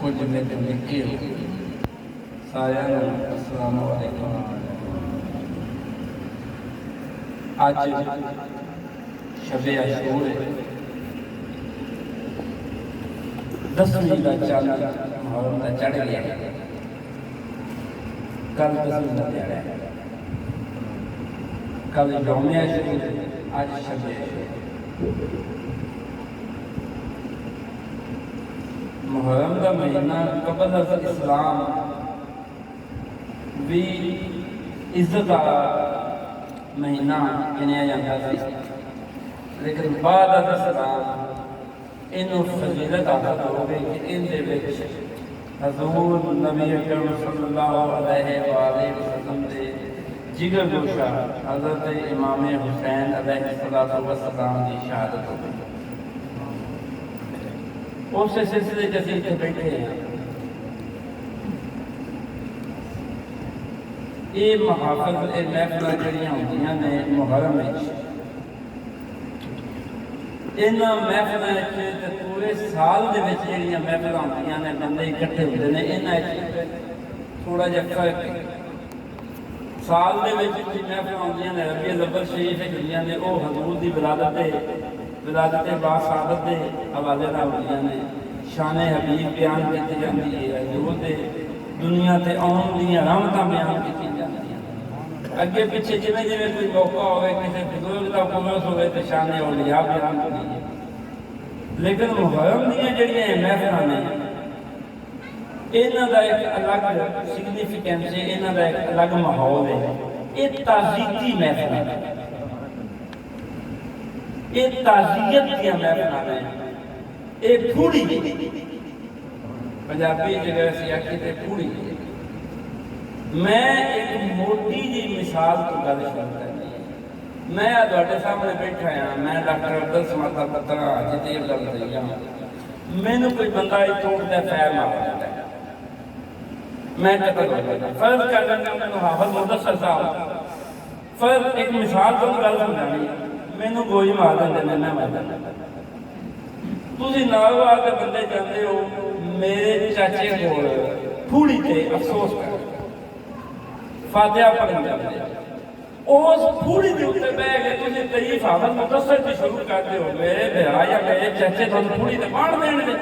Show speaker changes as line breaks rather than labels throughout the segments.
کچھ میں لکھے ہو سارے السلام علیکم۔ آج شب عاشور ہے، 10ویں کا چاند محرم کا چڑھ گیا ہے، کل 10ویں کا دیہڑا ہے، کل یوم عاشور ہے، آج شب عاشور۔ محرم کا مہینہ قبل از اسلام بھی عزت والا مہینہ گنیا جاتا سی، لیکن بعد از اسلام انہوں فضیلت حاصل ہو گئی کہ ان دے وچ حضور نبی اکرم صلی اللہ علیہ وآلہ وسلم دے جگر گوشہ حضرت امام حسین علیہ السلام کی شہادت ہو گئی۔ اس سلسلے جیسے اتنے بیٹھے ہیں، یہ محافظ محفل جڑیاں ہوندیاں نے محرم وچ، انہاں محفلاں وچ پورے سال دے وچ جڑیاں محفلاں ہوندیاں نے بندے اکٹھے ہوندے نے، انہاں وچ تھوڑا جہا فرق ہے۔ سال دے وچ جڑی محفلاں ہوندیاں نے ربیع الاول شریف وچ ہوندیاں نے، وہ حضور دی ولادت با سعادت دے حوالے نال ہوندیاں نے، شان حبیب بیان کیتی جاندی ہے، حضور دے دنیا تے آن دیاں رحمتاں بیان کیتی جاندیاں۔ اگے پیچھے جویں جویں کوئی موقع ہوئے، کسی بزرگ دا قبر ہوئے تے شان اولیاء بیان ہوندی ہے۔ لیکن محرم دیاں جڑیاں محفلاں نے، انہاں دا ایک الگ سگنیفیکینس ہے، انہاں دا ایک الگ ماحول ہے۔ یہ تعزیتی محفل ہے، یہ تعزیت دیا محفل ہے، یہ پھوڑی پنجابی جگہ سے آکھی تے پھوڑی۔ میں ایک موٹی جی مثال تو گل شروع کرنی ہے۔ میں تواڈے سامنے بیٹھا ہاں، میں ڈاکٹر عبدالصمد دا پتر ہاں، جتے گل کری ہاں، مینوں کوئی بندہ اتوں تے فیر مار دیتا ہے، میں قتل ہو جاتا۔ فرض کر لینا مینوں حافظ مدثر صاحب، فرض ایک مثال تو گل سمجھانی ہے، مینوں گوئی مار دیندے نے، میں مر جانا۔ تسی نال آ کے بندے جاندے ہو میرے چاچے کول پھوڑی تے افسوس کر فاتحہ پڑھن جاندے ہو، اس پھوڑی دے اوپر بیٹھ کے تسی تعریف حافظ مدثر دی شروع کرتے ہو، میرے بھرا یا میرے چاچے تھانوں پھوڑی تے باندھ دین گے۔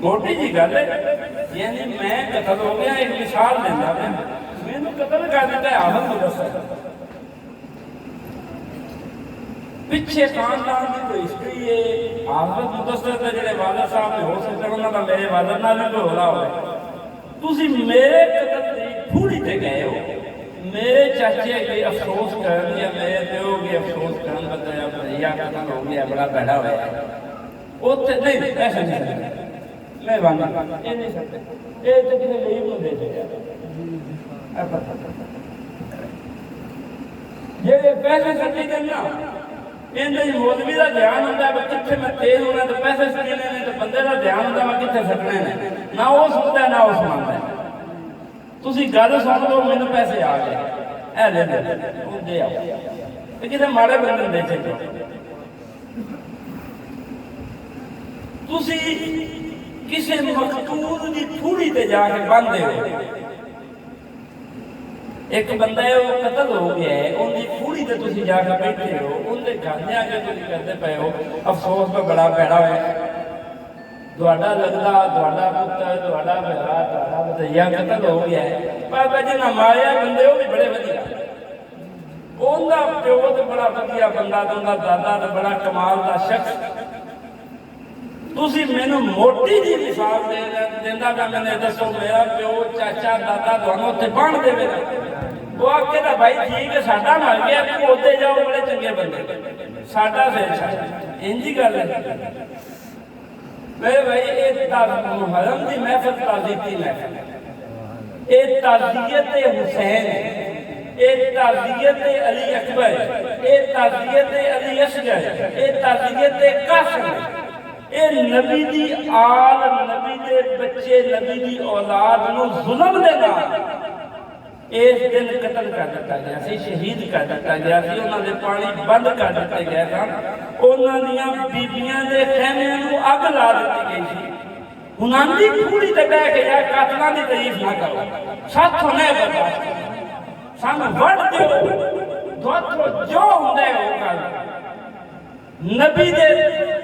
موٹی جی گل ہے، یعنی میں قتل ہو گیا، ایک مثال دینا میں، مینوں قتل کر دیتا ہے حافظ مدثر۔ پچھے خاندان کی کوئی ہسٹری ہے، حافظ مدثر کے جڑے والد صاحب نے ہو سکتے ہیں، انہوں کا میرے والد نال بھی ہو رہا ہوئے۔ تسی میرے قتل دی پھوڑی تے گئے ہو، میرے چاچے کے افسوس کرن یا میرے پیو کے افسوس کرن بتایا بھیا قتل ہو گیا، بڑا بیڑا ہوا ہے، اتنے نہیں ایسا نہیں سکتے، مہربانی یہ نہیں سکتے، یہ تو کسی غریب کو دے دیا جی پیسے سٹی دینا۔ یہ مولوی کا دھیان ہوتا ہے کتنے میں تیز ہونا تو پیسے سٹنے نے، تو بندے کا دھیان ہوتا ہے میں کتنے سٹنے نے، نہ وہ سنتا ہے نہ وہ سناتا ہے۔ تسی گل سن لو، مینوں پیسے آ گئے، اے لے لے دے آؤ، کسی ماڑے بندے دے چکو۔ تسی کسی مقتول کی پھوڑی تے جا کے باندھے ہو، ایک بندہ ہے وہ قتل ہو گیا ہے، ان کی پھوڑی تے تسی جا کے بیٹھے ہو، ان کے گھر دے آگے تسی کہتے پے ہو افسوس پہ بڑا پیڑا ہے، تہاڈا لگدا، تہاڈا پتر، تہاڈا بھرا، تہاڈا بھتیجا قتل ہو گیا ہے، پر جنہاں ماریا بندے وہ بھی بڑے ودیا، انہاں پیو تے بڑا ودیا بندہ، انہاں دادا تے بڑا کمال دا شخص۔ تسی مینوں موٹی جی مثال دیندا پیا، میں نے دسو میرا پیو چاچا دادا دونوں اتنے بن دے گا، وہ آکھے دا بھائی ٹھیک ہے ساڈا مر گیا، تو ہوتے جاؤ بڑے چنگے بندے، ساڈا پھر چھڈ، انجی گل ہے میرے بھائی۔ یہ محرم دی محفل تعزیتی محفل ہے، یہ تعزیت حسین ہے، یہ تعزیت علی اکبر ہے، یہ تعزیت علی اصغر ہے، یہ تعزیت قاسم ہے، یہ نبی دی آل، نبی دے بچے، نبی دی اولاد نو ظلم دے نال اس دن قتل کر دیتا گیا سی، شہید کر دیتا گیا سی، انہوں نے پانی بند کر دیتے گئے سن، انہوں نے بیبیاں دے خیمیاں نو اگ لا دیتی گئی سی، ਉਹਨਾਂ ਦੀ ਪੂਰੀ ਤੇ ਬਹਿ ਕੇ ਯਾਰ ਕਾਤਲਾਂ ਦੀ ਤਾਰੀਫ ਨਾ ਕਰੋ, ਸਾਥੋਂ ਨਹੀਂ ਬਰਦਾਸ਼ਤ ਕਰੋ, ਸਾਨੂੰ ਵੰਡ ਦਿਓ, ਦੁਆਥੋਂ ਜੋ ਹੁੰਦਾ ਹੈ ਉਹ ਕਰ। ਨਬੀ ਦੇ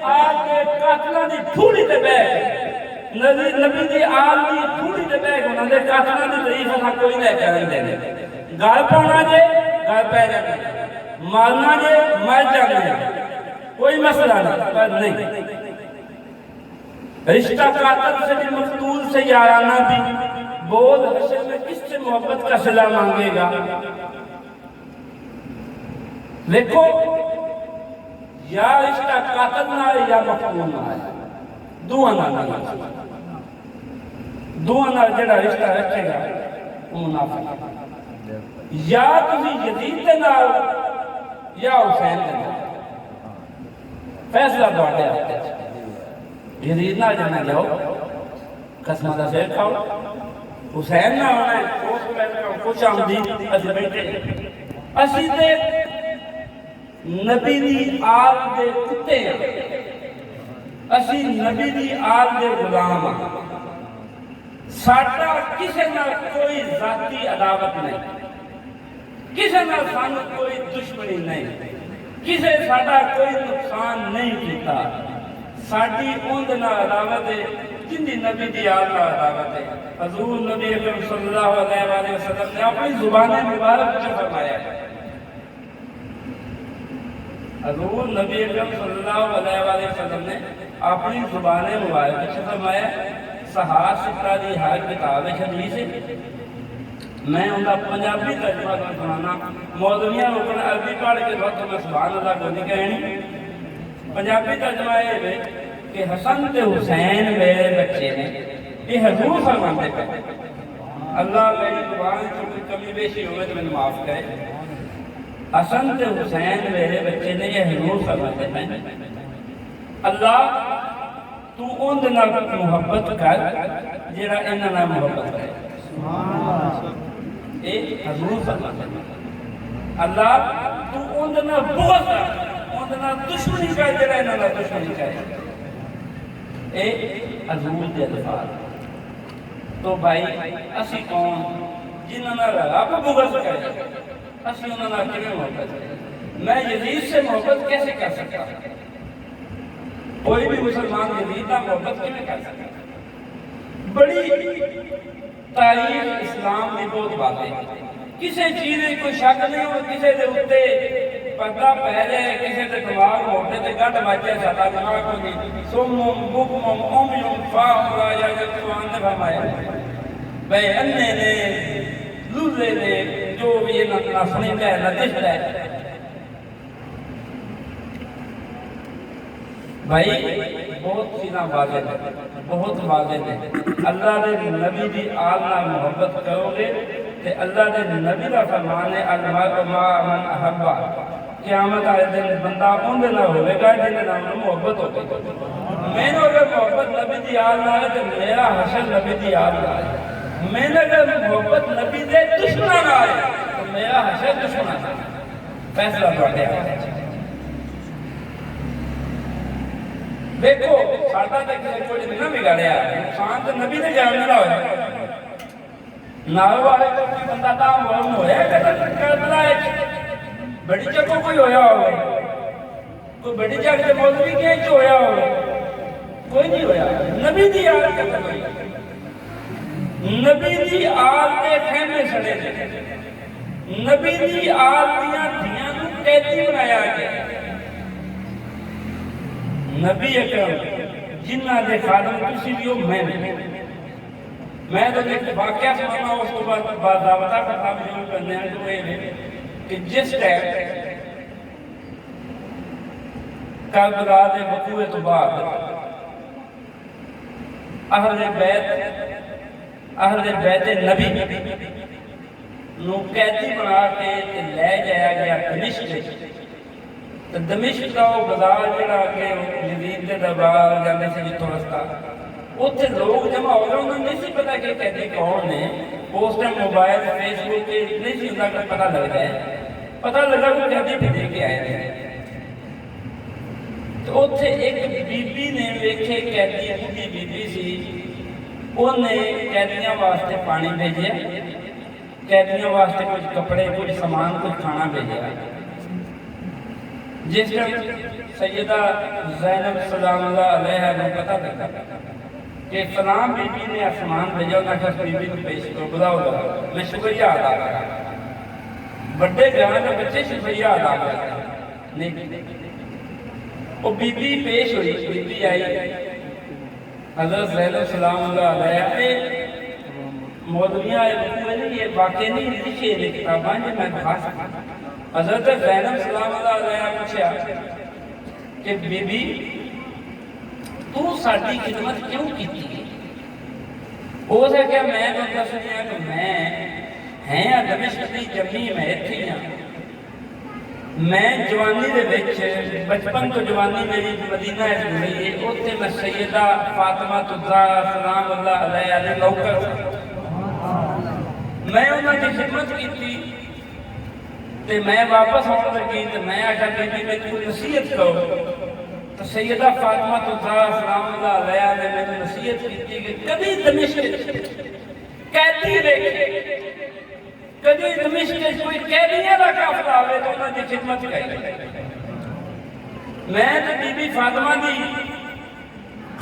ਆਲ ਦੇ ਕਾਤਲਾਂ ਦੀ ਪੂਰੀ ਤੇ ਬਹਿ, ਨਬੀ ਦੀ ਆਲ ਦੀ ਪੂਰੀ ਤੇ ਬਹਿ ਕੇ ਉਹਨਾਂ ਦੇ ਕਾਤਲਾਂ ਦੀ ਤਾਰੀਫ ਨਾ ਕੋਈ ਨਹੀਂ ਕਰਨ ਦੇਣੇ। ਗੱਲ ਪਾਉਣਾ ਜੇ ਗੱਲ ਪੈ ਜਾਣੀ, ਮਾਰਨਾ ਜੇ ਮਰ ਜਾਣੇ, کوئی مسئلہ نہیں، پر نہیں رشتہ قاتل سے بھی مقتول سے یارانہ بھی، بول حشر میں کس سے محبت کا صلہ مانگے گا؟ دیکھو یا رشتہ قاتل نہ ہے یا مقتول نہ ہے، دعا نہ دعا نہ جڑا رشتہ رکھے گا وہ منافق ہے۔ یا تمہیں یزید دے نال یا حسین دے نال، فیصلہ دوڑے آتے ہیں، یزید نہ جانا جاؤ قسمہ دا سیر کھاؤ، حسین نہ ہونا ہے اس پیدا کا کچھ آمدی اسی بیٹھے اسی دے نبی دی آل دے کتے ہیں، اسی نبی دی آل دے غلام ہیں، ساٹھا کسے نہ کوئی ذاتی عداوت نہیں، کسے نہ سانو کوئی دشمنی نہیں، کسے ساڑھا کوئی نقصان نہیں کیتا، ساڑھی اوند نہ عداوت ہے جن دی نبی دی آل نہ عداوت ہے۔ حضور نبی اکرم صلی اللہ علیہ وسلم نے اپنی زبان مبارک جو فرمایا ہے، حضور نبی اکرم صلی اللہ علیہ وسلم نے اپنی زبان مبارک جو فرمایا ہے، صحاح ستہ دی ہر کتاب حدیث ہے، میں ان کا پنجابی ترجمہ سنانا، مولویاں لوگوں عربی پڑھ کے وقت میں سبحان اللہ کو نہیں کہنی، پنجابی ترجمہ یہ ہے کہ حسن تے حسین میرے بچے نے، یہ حضور فرماتے پہ، اللہ میری زبان سے کوئی کمی بیشی ہوئے تو میں نے معاف کرے، حسن تے حسین میرے بچے نے، یہ حضور فرماتے پہ، اللہ تو ان دنہ محبت کر جیڑا انہاں محبت کرے، اے حضور فرماتے ہیں اللہ تو اندنا بغض کر، اندنا دشمنی کر جڑا انہاں دشمنی کرے، اے حضور دے الفاظ۔ تو بھائی اسی کون جنہاں رب بغض کرے، اسی انہاں کیویں محبت کرے؟ میں یزید سے محبت کیسے کر سکتا؟ کوئی بھی مسلمان یزید کا محبت کیویں کر سکتا؟ بڑی تاریخ اسلام میں بہت باتیں، کسی چیز کوئی شک نہیں ہو، کسی دے اتے پردہ پہلے، کسی دے دماغ موٹے تے گھٹ بچے ساڈا دماغ کو نہیں، سمم بکمم عمیٌ فاہم لا یعقلون نے فرمایا بھئی انے نے لولے نے جو بھی نہ سنیتا ہے نہ دکھتا ہے۔ بھائی بہت چیزاں واضح ہیں، بہت واضح ہیں، اللہ دے نبی دی آل نہ محبت کرو گے تے اللہ دے نبی دا فرمان ہے المرء مع من احب، قیامت والے دن بندہ ان دے نال ہوے گا جن نال محبت ہوگی۔ میں نے اگر محبت نبی دی آل نال ہے تو میرا حشر نبی دی آل نال ہے، میں نے اگر محبت نبی دے دشمناں نال ہے تو میرا حشر دشمناں نال ہے۔ فیصلہ تواڈے ہاتھ وچ۔ دیکھو ساڈا تے کسے کوئی نہیں بگاڑیا، نقصان تے نبی نے جان دا ہویا، نال والے کو کوئی بندہ تام ہویا کربلا بڑی جگہ کوئی ہویا ہوئے، کوئی بڑی جگہ تے مولوی کے چ ہویا ہوئے، کوئی نہیں ہویا، نبی دی آل کے ہوئی، نبی دی آل دے خیمے سڑے تھے، نبی دی آل دیاں دھیاں نو قیدی بنایا گیا، نبی اکرم جنہ دے خادم تسی بھی ہو میں تو ایک واقعہ سنانا اس کو بعد دعوتہ کرتا مجھے کرنے ہیں تو یہ ہے کہ جس ٹائم کربلا دے وقوع تو بعد اہل بیت نبی نو قیدی بنا کے لے جایا گیا دمشق، تو دمشق کا وہ بازار جڑا کہ یزید دے دربار جانے سے جتوں رستہ اتنے لوگ جمع ہو گئے، انہوں نے نہیں سی پتا کہ قیدی کون نے، اس ٹائم موبائل فیس بک کے نہیں سی انہوں کا پتہ لگ گیا، پتہ لگا کہ قیدی بھی دے کے آئے تھے، تو اتنے ایک بی بی نے ویکھے قیدی بی بی سی انہیں قیدیاں واسطے پانی بھیجیا، قیدیاں واسطے کچھ کپڑے، کچھ سامان، کچھ کھانا بھیجا۔ جس ٹائم سیدہ زینب سلام اللہ علیہ نے پتہ لگا کہ فلاں بی بی نے سامان بھیجا، انہوں نے کہا بی بی کو پیش کرو، بلاؤ میں شکریہ ادا کرا۔ بڑے گھراں کے بچے شکریہ ادا کرتے نہیں، وہ بی بی پیش ہوئی، بی بی آئی، حضرت زینب سلام اللہ علیہ مولویاں یہ واقعی نہیں لکھے یہ کتاباں جو میں بخا سکتا۔ حضرت زینب سلام اللہ علیہ پوچھا کہ بی بی تو ساڈی خدمت کیوں کیتی؟ ہو سکیا میں تو دسنیا کہ میں دمشق دی جمی میں اتھی ہاں، میں جوانی دے وچ بچپن تو جوانی میری مدینہ گزری ہے، اوتھے میں سیدہ فاطمہ الزہرا سلام اللہ علیہ دے نوکر میں انہاں دی خدمت کیتی تے میں واپس آن لگی تے میں آخیا بی بی میں کوئی نصیحت کرو، تو سیدہ فاطمہ الزہرا سلام اللہ علیہ نے میں نصیحت کی کہ کبھی دمشق قیدی دیکھے، کبھی دمشق کوئی قیدیاں کا قافلہ آوے تو انہوں نے خدمت کی۔ میں تو بی بی فاطمہ دی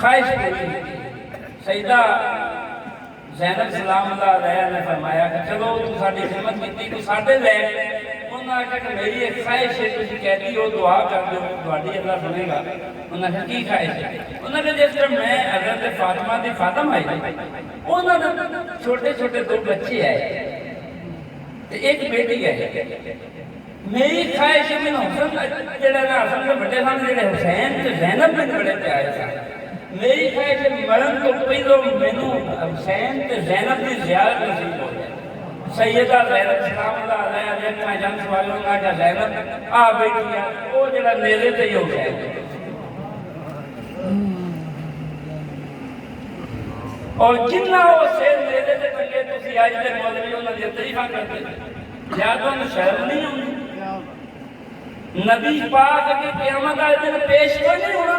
خواہش کی، سیدہ زینب سلام اللہ علیہ نے فرمایا کہ چلو تو ساڈی خدمت کی تو ساڈے لے، انہوں نے کہا کہ میری ایک خواہش ہے، تسی کہتی ہو دعا کر دو تہاڈی اللہ سنے گا۔ انہوں نے کہا کی خواہش ہے؟ انہوں نے کہا جس طرح میں حضرت فاطمہ دی خاتم آئی انہوں نے چھوٹے چھوٹے دو بچے آئے، ایک بیٹی ہے، میری خواہش ہے میں حسن جڑا نا حسن کے بڑے سن جڑے حسین تے زینب میں بڑے پیارے سن، میری خواہش ہے مرن تو پہلو مینوں حسین تے زینب کی زیارت نصیب ہو جائے۔ سیدہ زینب سلام اللہ علیہ جنہاں جان سوالوں کا کہ زینب آ بیٹی ہے وہ جڑا نیزے تے ہی ہو جائے، اور جنہ وہ سیر نیزے تے ٹنگے تسی آج دے مولوی انہاں دی تعریفاں کرتے یا تو شرم نہیں ہوندی؟ نبی پاک کے قیامت والے دن پیش کوئی نہیں ہونا،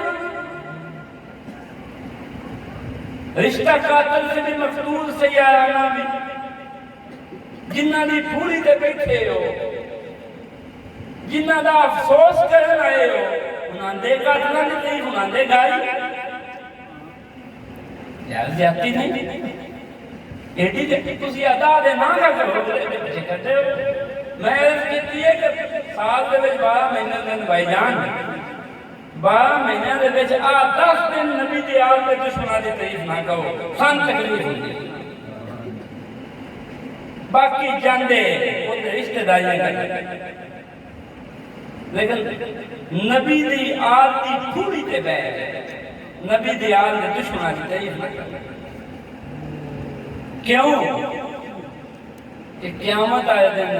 رشتہ قاتل سے بھی مقتول سے یارانہ بھی، جنہ دی پھوڑی تے بیٹھے ہو، جنہ دا افسوس کرن آئے ہو، انہاں دے قاتلہ نے تھی، انہاں دے گائی یار زیادتی نہیں، ایڈی دیکھتی تسی ادا دے نہ کا کرو دے بچے کرتے ہو۔ میں عرض کیتی ہے کہ سال دے وچ 12 مہینے دن بھائی جان 12 مہینے دے وچ 10 دن نبی دی آل دے دشمناں دی تعریف نہ کہو، سن تکلیف ہوندی، باقی جاندے اوتے رشتہ داریاں کرتے، لیکن نبی دی آل دی پھوڑی تے بیٹھ نبی دی آل دے دشمناں دی تعریف نہ کرو۔ کیوں کہ قیامت آئے دن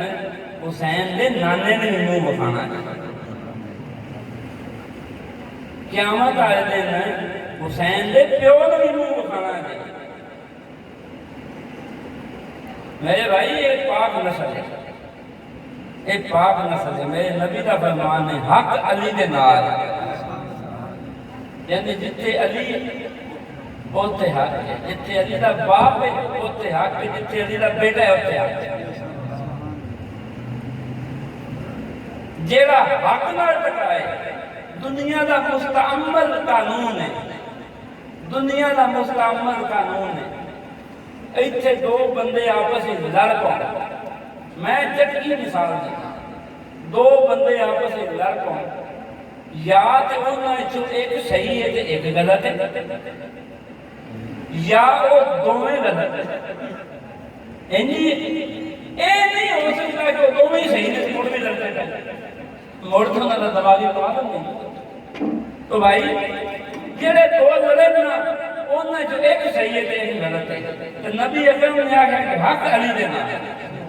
حسین دے نانے نے منہ بخانا ہے، قیامت آئے دن حسین دے پیو نے منہ بخانا ہے۔ میرے بھائی ایک پاک نسل ہے، ایک پاک نسل ہے، میرے نبی کا فرمان ہے حق علی دے نال، یعنی جتھے علی اوتھے حق ہے، جتھے علی دا باپ ہے اوتھے حق ہے، جتھے علی دا بیٹا ہے اوتھے حق ہے۔ جیڑا حق نال ٹکرائے دنیا دا مستعمل قانون ہے، دنیا دا مستعمل قانون ہے، ایتھے دو بندے آپس میں لڑ پاؤں، میں چٹکی مثال دیتا، دو بندے آپس میں لڑ پاؤں، یا تو انہاں وچوں ایک صحیح ہے تے ایک غلط ہے، یا وہ دوویں غلط ہے، اے نہیں ہو سکتا کہ وہ دوویں صحیح نے مڑ بھی لڑتے ہیں، مڑ تو نہ دباغی بات نہیں۔ تو بھائی جڑے دو لڑے نا انہاں وچوں ایک صحیح ہے تے ایک غلط ہے، تے نبی اکرم نے آکھیا کہ حق علی دے نال،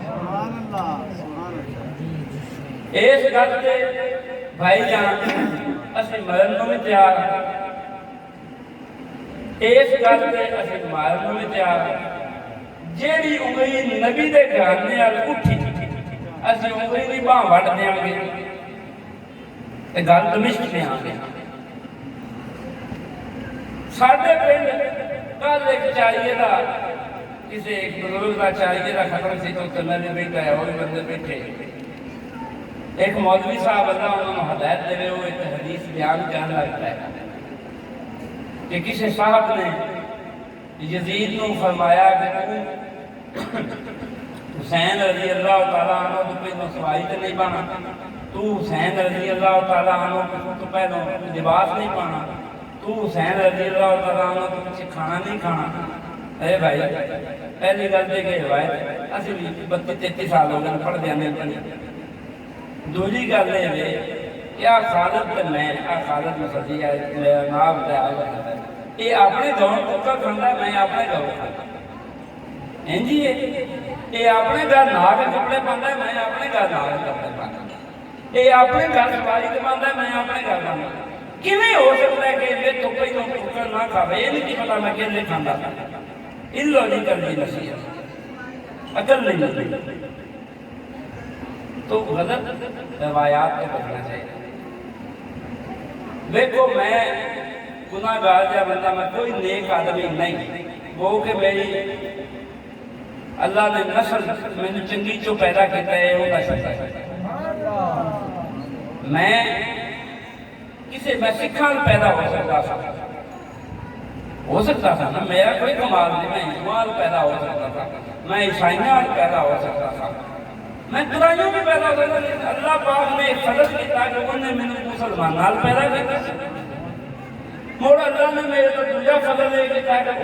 سبحان اللہ سبحان اللہ۔ اس گل تے بھائی جان اسی مرن نوں بھی تیار، اس گل تے اسی مارن نوں بھی تیار، جیڑی انگلی نبی دے گھرانے نال اٹھی اسی انگلی دی باں وڈ دیاں گے، تے گل دمشق تے آ گئی۔ ساڈے پنڈ کل ایک چالیے کا کسی ایک بزرگ کا چالیے کا ختم سی تو چلنا نہیں بیٹھا ہے وہ بھی بندے بیٹھے ایک مولوی صاحب اللہ انہوں نے ہدایت دے وہ ایک حدیث بیان کرنے لگتا ہے کہ کسی صاحب نے یزید نے فرمایا کہ حسین رضی اللہ تعالیٰ عنہ تو پہلے سوائی تو نہیں پانا تو حسین رضی اللہ تعالیٰ عنہ تو پہلے لباس نہیں پانا تو حسین رضی اللہ تعالیٰ عنہ تو کچھ کھانا نہیں کھانا اے بھائی پہلی گل دے کے روایت اسی بھی 32-33 سال ہو گئے پڑھ دیا نہیں پڑھی دوسری گل یہ ہے کہ آ خالد تے میں خالد مسجد ہے نام تے یہ اپنے گاؤں کتا کھانا میں اپنے گاؤں کھانا جی یہ اپنے گھر ناگ کپڑے پانا میں اپنے گھر ناگ کپڑے پانا یہ اپنے گھر سواری کمانا میں اپنے گھر پانا کیویں ہو سکتا ہے کہ یہ تو پہلوں ٹھوکر نہ کھاوے یہ نہیں پتا میں کیسے کھانا تھا illogical دی نصیحت عقل نہیں ملتی تو غلط روایات کو بچنا چاہیے دیکھو میں گناہ گار جا بندہ میں کوئی نیک آدمی نہیں وہ کہ میری اللہ نے نسل میں نے چنگی چو پیدا کیتا ہے وہ کا شکر ہے میں کسی میں سکھان پیدا ہو سکتا تھا نا میرا کوئی کمال نہیں میں ہندوان پیدا ہو سکتا تھا میں عیسائیان پیدا ہو سکتا تھا میں قرآنیوں بھی پیدا ہو سکتا تھا لیکن اللہ پاک نے ایک فضل کیتا کہ انہوں نے میں مسلمان نال پیدا کیتا موڑا اللہ نے میرے تو دوجا فضل ہے کہ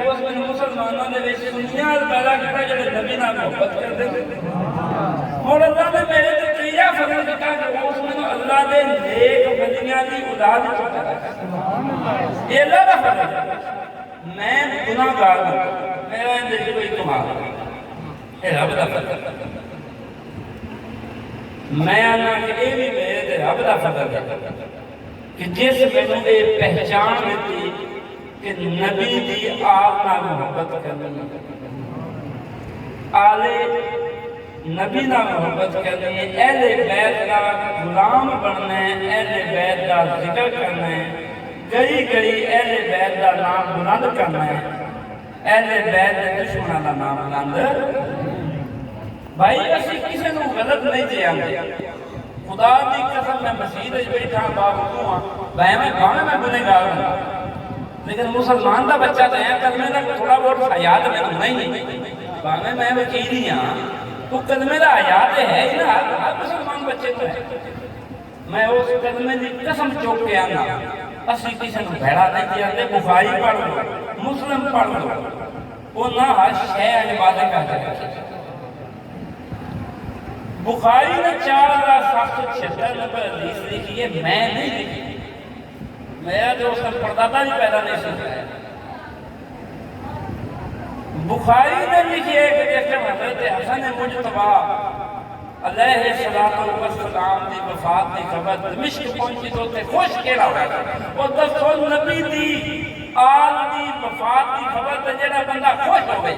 اس میں مسلمانوں نے ویسے دنیا پیدا کیتا جڑے نبی نال محبت کرتے تھے موڑا اللہ نے میرے تو تیجا فضل کیتا کہ اس میں اللہ دے نیک بندیاں دی اولاد چ پیدا کرتا یہ اللہ دا فضل ہے میں گناہ گار ہوں میرا اندر کوئی کمال ہے رب دا فضل میں آنا کہ یہ بھی میرے رب دا فضل ہے کہ جس میں نے پہچان دیتی کہ نبی دی آل نہ محبت کرنی آلے نبی نہ محبت کرنی اہل بیت کا غلام بننا ہے اہل بیت کا ذکر کرنا ہے گئی گئی اہل بیت کا نام بلند کرنا ہے اہل بیت کے دشمنوں کا نام بلند بھائی اسی کسی کو غلط نہیں دیا خدا دی قسم میں مسجد بیٹھا باوجود ہاں میں گنہگار ہوں لیکن مسلمان دا بچہ تو ہے کلمے دا تھوڑا بہت حیات میں نہیں میں وکیل ہی ہاں تو کلمے دا حیات ہے ہی نا ہر مسلمان بچے تو ہے میں اس کلمے دی قسم چوک کے آنا اسی کسی کو بھیڑا نہیں دیا بخاری پڑھ لو مسلم پڑھ لو وہ نہ ہر شے عبادت کرتے ہیں بخاری نے 4776 نمبر حدیث لکھی ہے میں نہیں لکھی میرا جو اس کا پردادا بھی پیدا نہیں سکتا ہے بخاری نے لکھی ہے کہ جیسے حضرت حسن مجتبی علیہ السلام دی وفات دی خبر دمشق پہنچی تو تے خوش کیڑا ہوا اور دسو نبی دی آل دی وفات دی خبر تے جڑا بندہ خوش ہوئے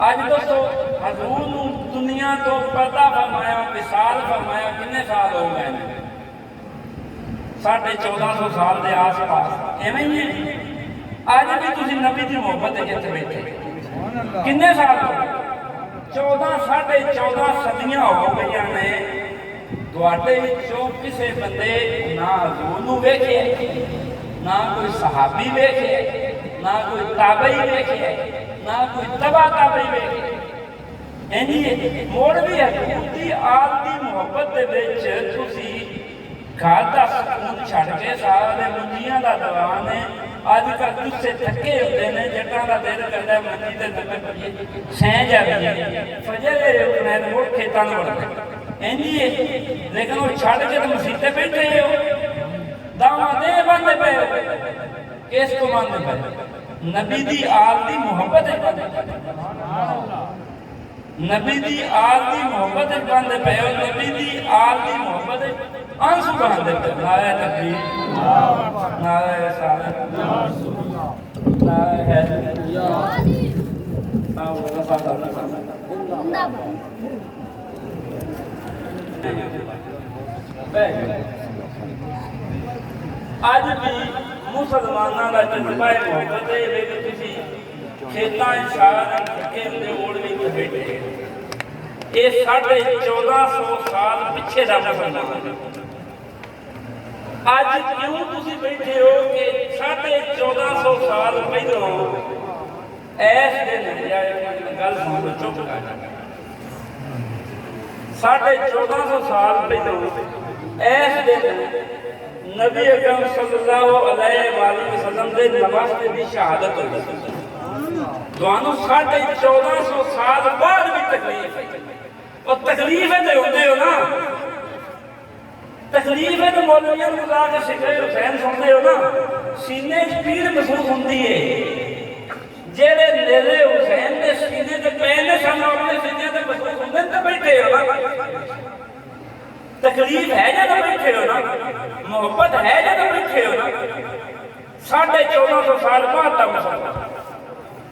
آج دوستو حضور دنیا تو پردہ فرمایا وصال فرمایا کتنے سال ہو گئے 1450 سال دے آس پاس ایویں ہی ہے آج بھی تسی نبی دی محبت دے جتے بیٹھے کتنے سال ہو گئے 14 صدیاں ہو گئی نے تواڈے وچوں کسے بندے نہ حضور نو ویکھے نہ کوئی صحابی ویکھے نہ کوئی تابعی ویکھے نہ کوئی تبا تابعی ویکھے موڑ بھی حضور دی آل دی محبت دے وچ تسی گھر دا سکون چھڈ کے سارے منجیاں دا دوان ہے آج کل تسے تھکے ہوتے ہیں جٹاں دا دل کردا ہے منجی تے دبے پئیے سہ جاوی فجر دے اٹھنا ہے مڑ کھیتاں نوں وڑنا لیکن وہ چھڈ کے تے مسیتے بیٹھے ہو داواں دے بندے پے کس کو مانتے پے نبی دی آل دی محبت ہے نبی دی آل دی محبت بندے پے ہو نبی دی آل دی محبت آنسو بندے پے نعرہ تکبیر نعرہ رسالت نعرہ حیدر آج بھی مسلمانوں کا جذبہ محبت ہے کہ تسی کھیتاں شہراں تھکے ہوندے اوڑ وچ بیٹھے یہ 1450 سال پیچھے دا مسلمان آج کیوں تسی بیٹھے ہو کہ 1450 سال پہلوں ایس دن گل سن چپ کر 1450 سال پہلوں ایس دن نبی اکرم صلی اللہ علیہ وآلہ وسلم دے نواستے دی شہادت ہوئی دوانو 1450 سال بعد بھی تکلیف ہے اور تکلیف ہے تو ہوتے ہو نا تکلیف ہے تو مولویوں کو لا کے شکر حسین سنتے ہو نا سینے پیڑ محسوس ہوتی ہے جیڑے نیرے حسین نے سینے تے پہنے سن اپنے سینے تے محسوس ہوتے تے بیٹھے ہو نا تکلیف ہے جب بیٹھے ہو نا محبت ہے جب بیٹھے ہو نا 1450 سال بعد دا مسئلہ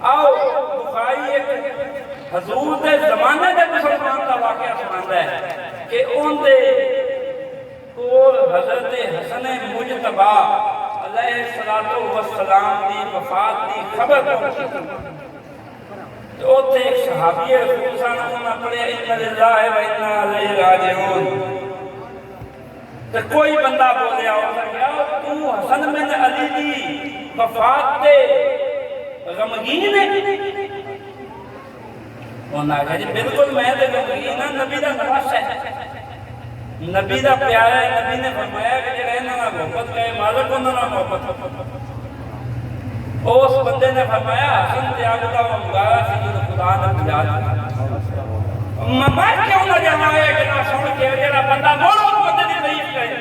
آؤ بخاری ایک حضور دے زمانے دے مسلمان کا واقعہ سناتا ہے کہ ان دے کول حضرت حسن مجتبی علیہ السلام دی وفات دی خبر پہنچی تو اوتھے ایک صحابی رسول صلی اللہ علیہ وسلم نے پڑھیا اِنَّ لِلَّهِ وَإِنَّا إِلَيْهِ رَاجِعُونَ تو کوئی بندہ بولیا ہو سکیا تو حسن بن علی دی وفات دے غمگین ہے انہوں نے کہا جی بالکل میں دے غمگین ہاں نبی دا نواسہ ہے نبی دا پیارا ہے نبی نے فرمایا کہ جڑے انہوں نے محبت کہے مالک انہوں نے محبت اس بندے نے فرمایا حسن تیاگتا و مگارا سی جو خدا نے بجا ممار کیوں نہ جمائے کہ نہ سن کے جڑا بندہ مولو اس بندے دی تعریف کہے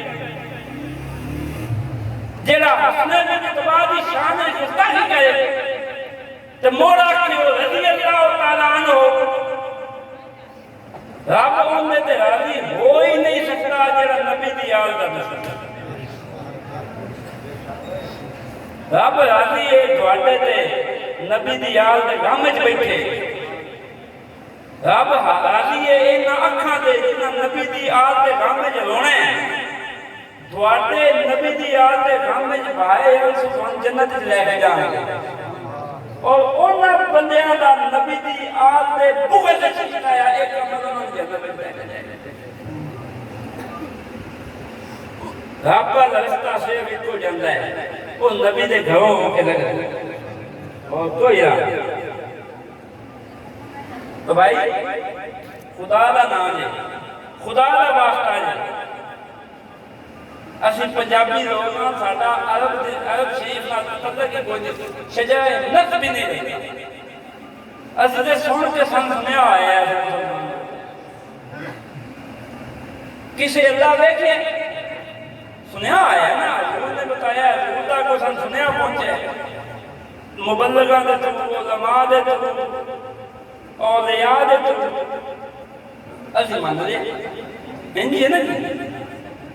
جڑا حسن مجتبی دی شان گستاخی کہے تو موڑا کیوں رضی اللہ تعالیٰ عنہ رب انہیں تے راضی ہو ہی نہیں سکتا جڑا نبی دی آل دا مسئلہ رب راضی ہے دوڑے تے نبی دی آل دے گامج بیٹھے رب راضی ہے اینا اکھاں دے جنہ نبی دی آل دے گامج رونے دوڑے نبی دی آل دے گامج بھائے ہیں سبحان جنت لے کے جائیں گے اور انہاں بندیاں دا نبی دی آل دے بغض سے چکایا ایک رمضان کی حضرت میں بیٹھے جائے رب کا رستہ سے بھی کو جاندہ ہے وہ نبی دے گھروں کے لگ رہے اور کوئی رہا تو بھائی خدا دا نام ہے خدا دا واسطہ ہے اسی پنجابی لوگاں ساڑھا عرب شریف نہ پتہ کی کوئی شجائے نفس بھی نہیں رہی اسی دے سن کے سن سنیا آیا ہے کسی اللہ دیکھیں سنیا آیا ہے نا حضور نے بتایا ہے خدا کو سن سنیا پہنچے مبلغاں دے تو علماء دے تو اولیاء دے تو اسی مان لے انجی ہے نا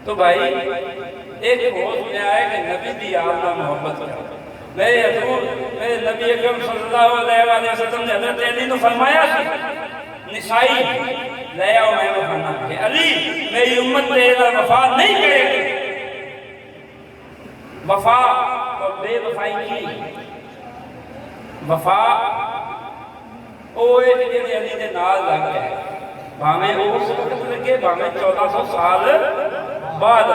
تو بھائی ایک ہو سنیا ہے کہ نبی دی آلہ محبت کرو میرے حضور میرے نبی اکرم صلی اللہ علیہ وسلم نے حضرت علی نے فرمایا سی نسائی لے آؤ میں مخانا کہ علی میری امت نے ادھر وفا نہیں کرے گی وفا اور بے وفائی کی وفا او ایک جنہیں علی نے ناز لگ گیا بھامیں اس وقت لگے بھامیں 1400 سال بعد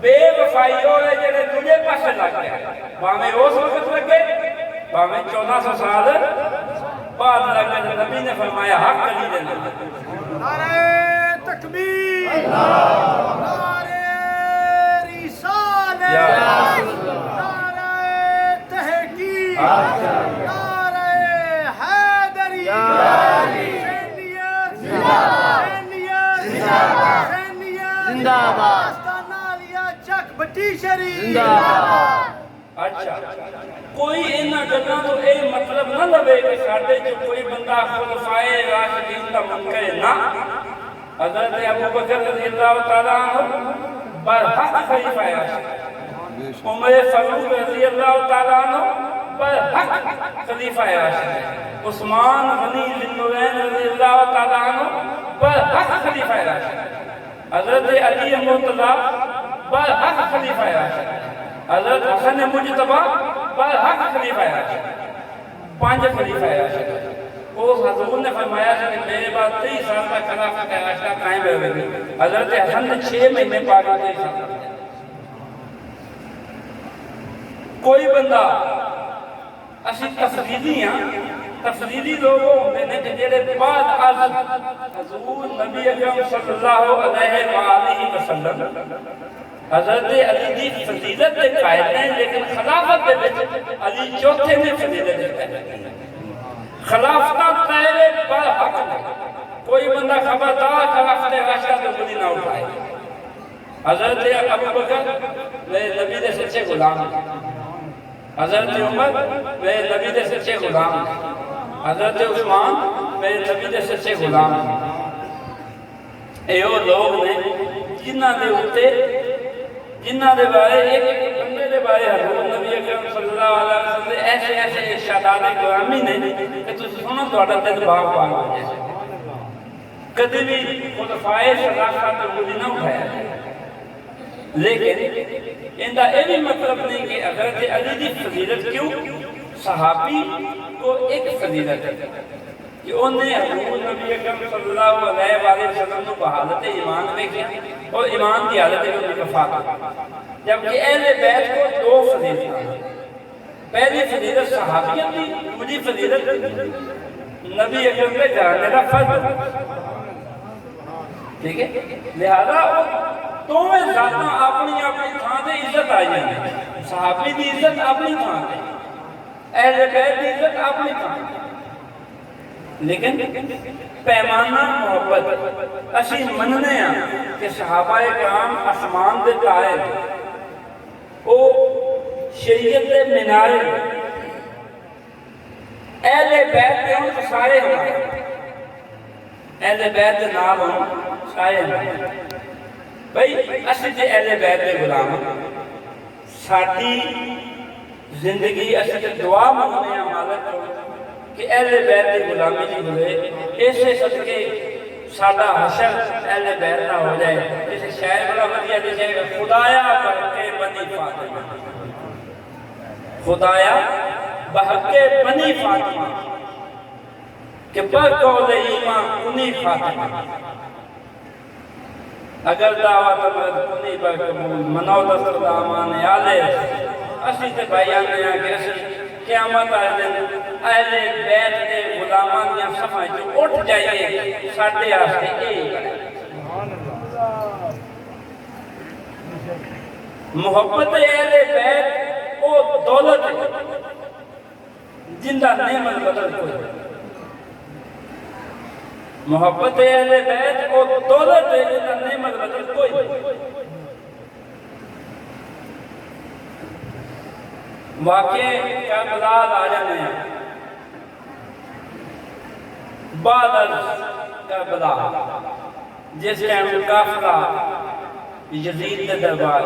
بے وفائی ہوئے جنہیں تجھے پاسے لگ گیا بھامیں اس وقت لگے بھامیں 1400 سال بعد لگ گیا نبی نے فرمایا حق علی دے نام
نعرہ تکبیر نعرہ رسالت نعرہ تحقیق نعرہ حیدری زندہ باد چک بٹی شریف
اچھا کوئی انہاں گلاں تو اے مطلب نہ لوے کہ ساڈے جو کوئی بندہ خلفائے راشدین دا منکر نہ حضرت ابو بکر رضی اللہ تعالیٰ عنہ برحق خلیفہ راشد عمر فاروق رضی اللہ تعالیٰ عنہ برحق خلیفہ راشد عثمان غنی ذی النورین رضی اللہ تعالیٰ عنہ برحق خلیفہ راشد حضرت علی مرتضی برحق خلیفہ راشد حضرت حسن مجتبی برحق خلیفہ راشد، 5 خلیفہ راشد۔ اس حضور نے فرمایا کہ میرے بعد 23 سال تک خلافت راشدہ قائم رہے گی۔ حضرت حسن نے 6 مہینے پاک 23 سال تک۔ کوئی بندہ اسی تفریدی ہیں، تفریدی لوگ ہوتے ہیں کہ جڑے بعد از حضور نبی اکرم صلی اللہ علیہ وآلہ وسلم حضرت علی دی فضیلت دے قائل ہیں، لیکن خلافت دے وچ علی چوتھے نے فضیلت دے قائل ہیں۔ خلافتہ تیرے پر حق ہے، کوئی بندہ خبردار خلافت راشدہ تو بلی نہ اٹھائے۔ حضرت ابو بکر میرے نبی دے سچے غلام، حضرت عمر میرے نبی دے سچے غلام، حضرت عثمان میرے نبی دے سچے غلام۔ اے وہ لوگ نے جنہ دے ہوتے، جنہ دے بارے ایک بندے دے بارے حضور نبی اکرم صلی اللہ علیہ وسلم دے ایسے ارشادات گرامی نے کہ تسی سنو تہاڈا دل باغ باغ ہو جائے۔ کدی بھی خلفائے ثلاثہ تو بلی نہ اٹھایا، لیکن اندہ یہ بھی مطلب نہیں کہ حضرت علی دی فضیلت کیوں؟ صحابی کو ایک فضیلت ہے کہ انہیں حضور نبی اکرم صلی اللہ علیہ وسلم کو بحالت ایمان میں کیا اور ایمان کی حالت میں وفات، جبکہ اہل بیت کو 2 فضیلت ہیں۔ پہلی فضیلت صحابیت دی، دوسری فضیلت نبی اکرم کے جانے کا فرض، ٹھیک ہے؟ لہذا دوویں ذاتاں اپنی اپنی تھان سے عزت آئی ہیں۔ صحابی دی عزت اپنی تھان ہے، اہل بیت دی عزت اپنی تھان ہے، لیکن پیمانہ محبت اسی مننے ہیں کہ صحابہ کرام آسمان دے تائے، او شریعت دے مینارے، اہل بیت دے ہوں سارے ہمارے، اہل بیت دے نام ہوں سارے ہمارے۔ بھئی اسی جے اہل بیت دے غلام ساڑھی زندگی اسی جے دعا مانگنے ہیں مالک کہ اہل بیت دے غلامی نہیں ہوئے، ایسے صدقے سادہ حشر اہل بیت نہ ہو جائے۔ اسے شاعر بڑا وڈیا دے جائے گا، خدایا بحقے بنی فاطمہ، خدایا بحقے بنی فاطمہ کہ پر قول ایمان کنی فاطمہ، اگر دعوت مرد کنی پر قبول منو دست دامان آلے۔ اسی تے بھائی آنے ہیں کہ اسی قیامت آئے دن اہل بیت دے غلامان یا صفحہ جو اٹھ جائیے ساڑھے آستے ایک محبت اہل بیت او دولت جندہ نعمت بدل کوئی، محبت اہل بیت او دولت جندہ نعمت بدل کوئی۔ واقعے کربلا آ جانے ہیں، بعد از کربلا جس ٹائم کافرہ یزید دے دربار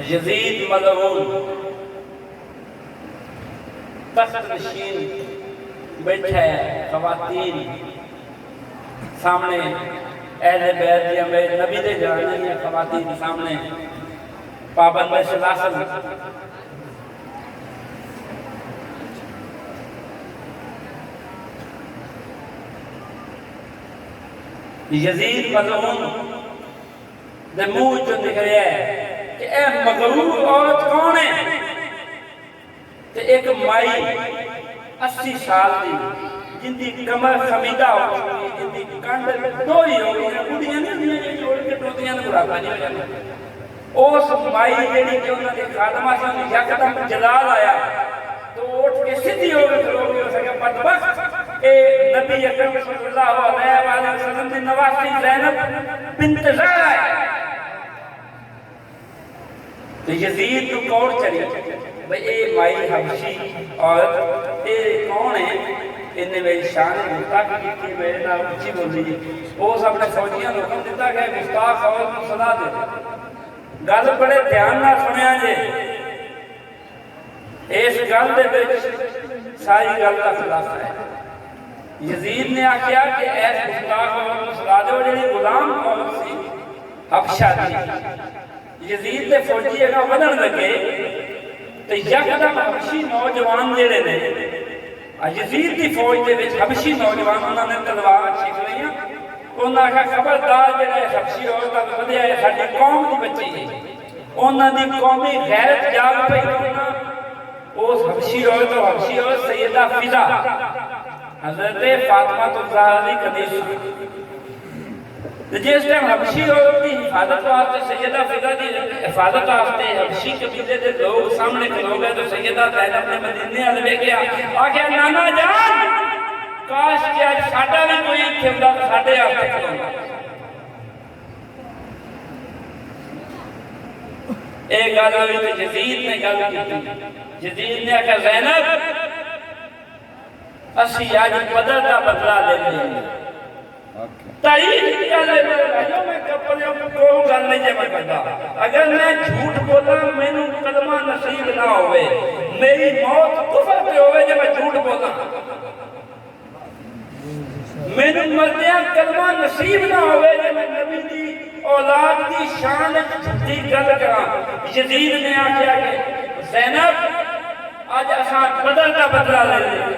یزید ملعون تخت نشین بیٹھا ہے، خواتین سامنے اہل بیت دیا میرے نبی دے جانے ہیں، خواتین سامنے پابند سلاسل یزید ملعون دے منہ جو نکلے ہے کہ اے مغرور عورت کون ہے؟ کہ ایک مائی 80 سال دی جن دی کمر خمیدہ ہو گئی، جن دی کانڈ دوئی ہو گئی، بڑھیاں نہیں جوڑ کے ٹوٹیاں نے بڑھا پانی ہو جانے۔ اس مائی جیڑی کہ انہوں نے خادمہ سے انہیں یکدم جلال آیا تو اٹھ کے سدھی ہو گئی، کھلو گئی ہو سکے بدبخت اے نبی اکرم صلی اللہ علیہ وسلم دی نواسی زینب بنت زہرا ہے۔ تو یزید تو کور چلی بھئی اے مائی حبشی عورت اے کون ہے؟ انہیں میری شان گستاخ کی میرے نام اچھی بولی جی، وہ سب نے فوجیاں حکم دیتا کہ گستاخ عورت کو صدا دے۔ گل بڑے دھیان نہ سنیا جے، اس گل دے وچ ساری گل کا خلاصہ ہے۔ یزید نے آکھیا کہ ایس گستاخ عورت کو صدا دے، وہ جڑی غلام عورت سی حبشہ دی یزید دے فوجی اگا ودن لگے تو یکدم حبشی نوجوان جڑے نے یزید دی فوج دے وچ حبشی نوجوان انہوں نے تلوار چھک لئیاں انہوں نے کہا خبردار جڑے حبشی عورتاں ودیا ہے ساڈی قوم دی بچی ہے انہوں دی قومی غیرت جاگ پئی اس حبشی عورت سیدہ فضا حضرت فاطمہ الزہرا دی کنیز جس ٹائم حبشی عورت کی حفاظت واسطے سیدہ فضا دی حفاظت واسطے حبشی قبیلے دے لوگ سامنے کھلو گئے تو سیدہ زینب نے مدینے والے لے گیا آخیا نانا جان کاش کہ آج ساڈا بھی کوئی اتنے ہوندا ساڈے واسطے کھلوندا ایک گل ہوئی تو یزید نے گل کی یزید نے آخیا زینب اسی آج بدر کا بدلہ لینے ہیں تائید کیا لے میرے بھائیوں میں کپڑیوں کو کوئی گل نہیں جے میں کرتا اگر میں جھوٹ بولا میں نے کلمہ نصیب نہ ہوئے میری موت کفر پہ ہوئے جے میں جھوٹ بولا میں نے مردیاں کلمہ نصیب نہ ہوئے جے میں نبی دی اولاد دی شان جھوٹی گل کرا یزید نے آکھیا کہ زینب آج اساں بدر کا بدلہ لے لیں